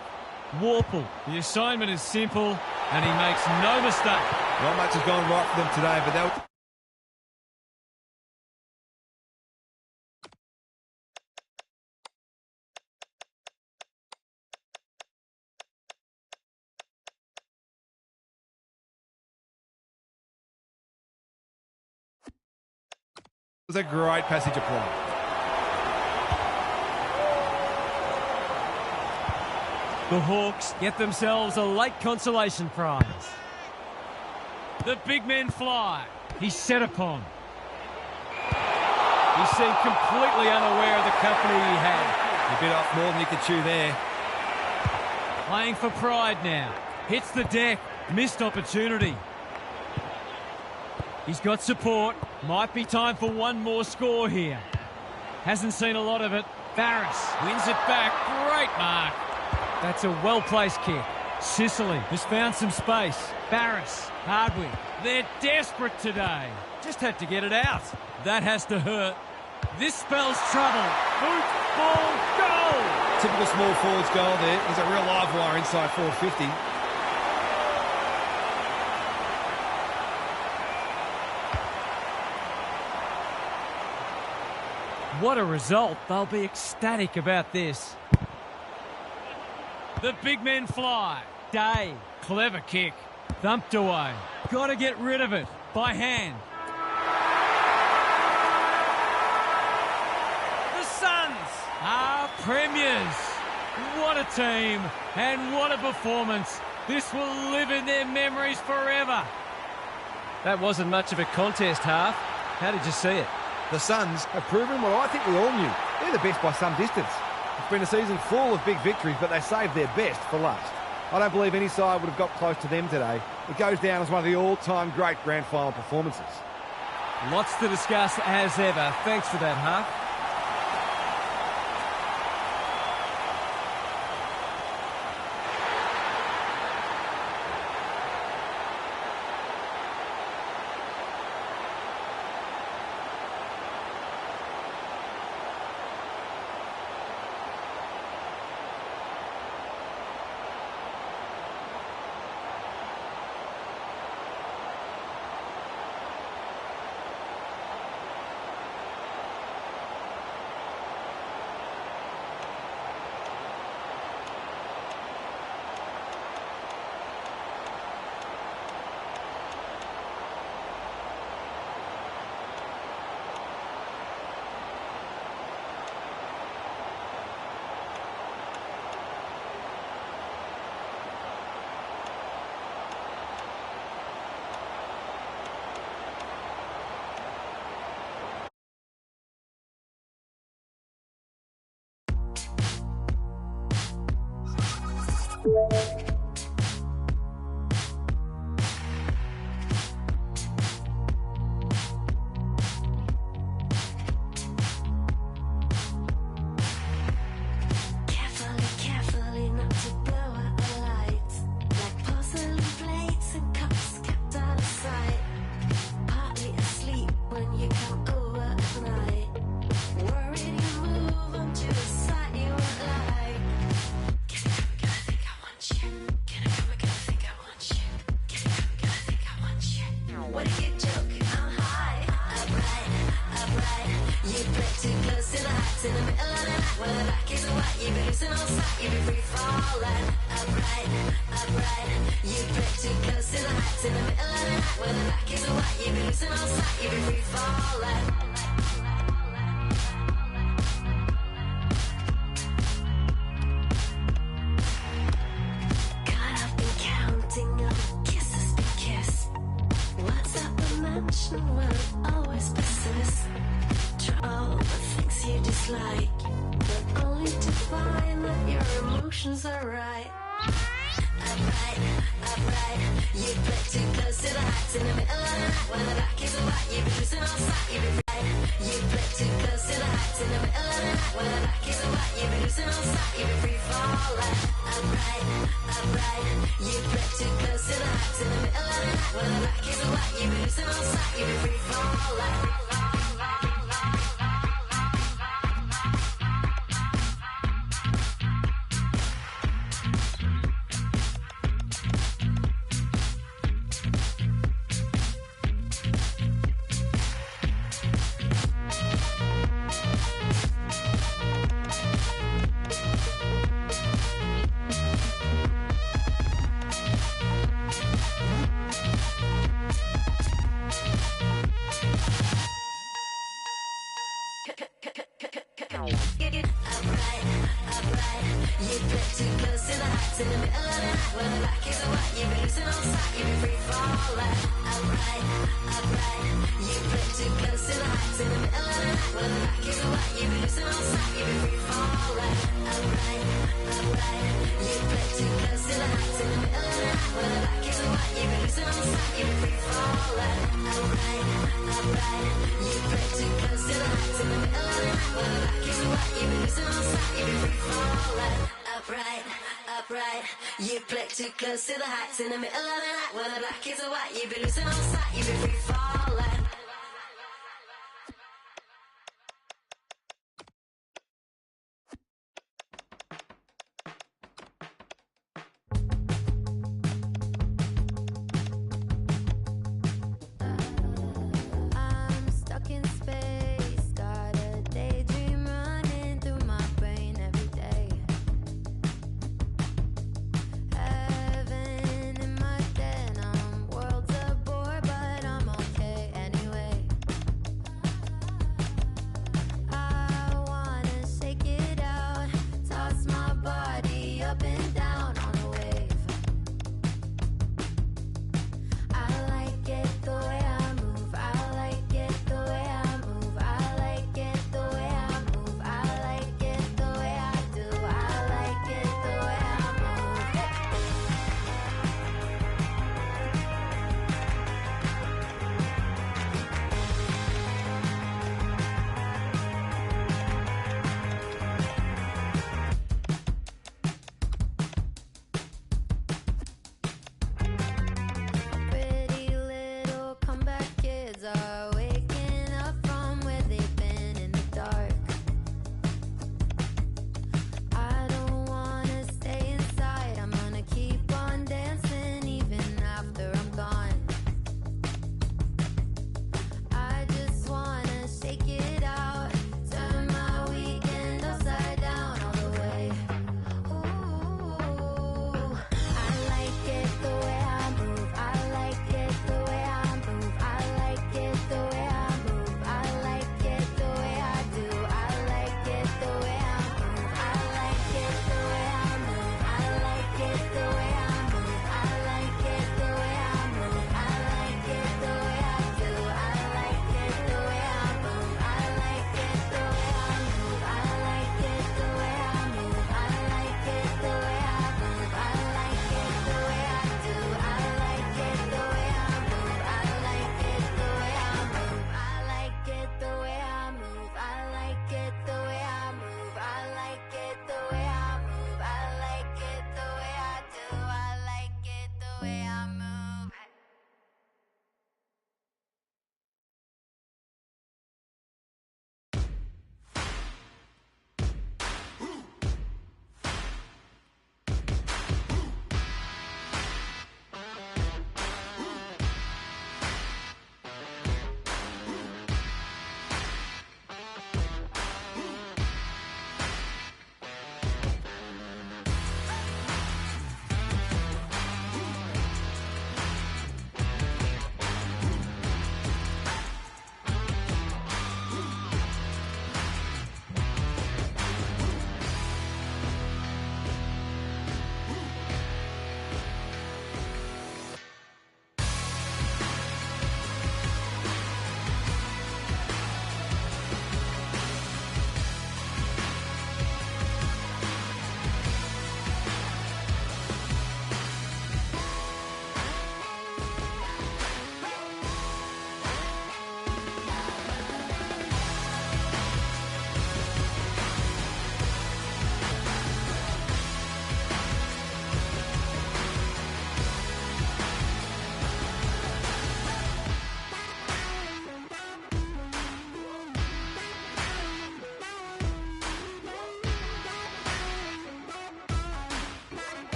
S2: Warple. The assignment is simple and he makes no mistake.
S3: Not much has gone right for them today, but they'll... It was a great passage of play.
S1: The Hawks get themselves a late consolation prize.
S2: The big men fly. He's set upon.
S1: He seemed completely unaware of the company he had.
S3: He bit off more than he could chew there.
S2: Playing for pride now. Hits the deck. Missed opportunity. He's got support. Might be time for one more score here. Hasn't seen a lot of it. Barris wins it back. Great mark.
S1: That's a well-placed kick.
S2: Sicily has found some space. Barris, Hardwick. They're desperate today. Just had to get it out. That has to hurt. This spells trouble. Boot, ball, goal!
S3: Typical small forwards goal there. He's a real live wire inside forward 50.
S1: What a result. They'll be ecstatic about this.
S2: The big men fly. Day. Clever kick. Thumped away. Got to get rid of it. By hand. The Suns are premiers. What a team. And what a performance. This will live in their memories forever.
S1: That wasn't much of a contest, Half. How did you see it?
S6: The Suns have proven what I think we all knew. They're the best by some distance. It's been a season full of big victories, but they saved their best for last. I don't believe any side would have got close to them today. It goes down as one of the all-time great grand final performances.
S1: Lots to discuss as ever. Thanks for that, Half.
S7: you be losing all sight, you be free falling. Upright, upright, you play too close to the heights in the middle of the night. When the back is white, you be losing all sight, you be free falling. Caught up in counting all the kisses they kiss. What's up the mansion will always persist? Try all the things you dislike, but only to find that your emotions are right. Upright, upright, you play too close to the heights in the middle of the night. When the back is white, you be losing all sight, you be right. You play too close to the heights in the middle of the night. When the back is white, you be losing all sight, you be free falling. Upright, upright, you play too close to the heights in the middle of the night. When the back is white, you be losing all sight, you be free falling. You play too close to the heights in the middle of the night. When the black is white, you be losing all sight, you be free fall.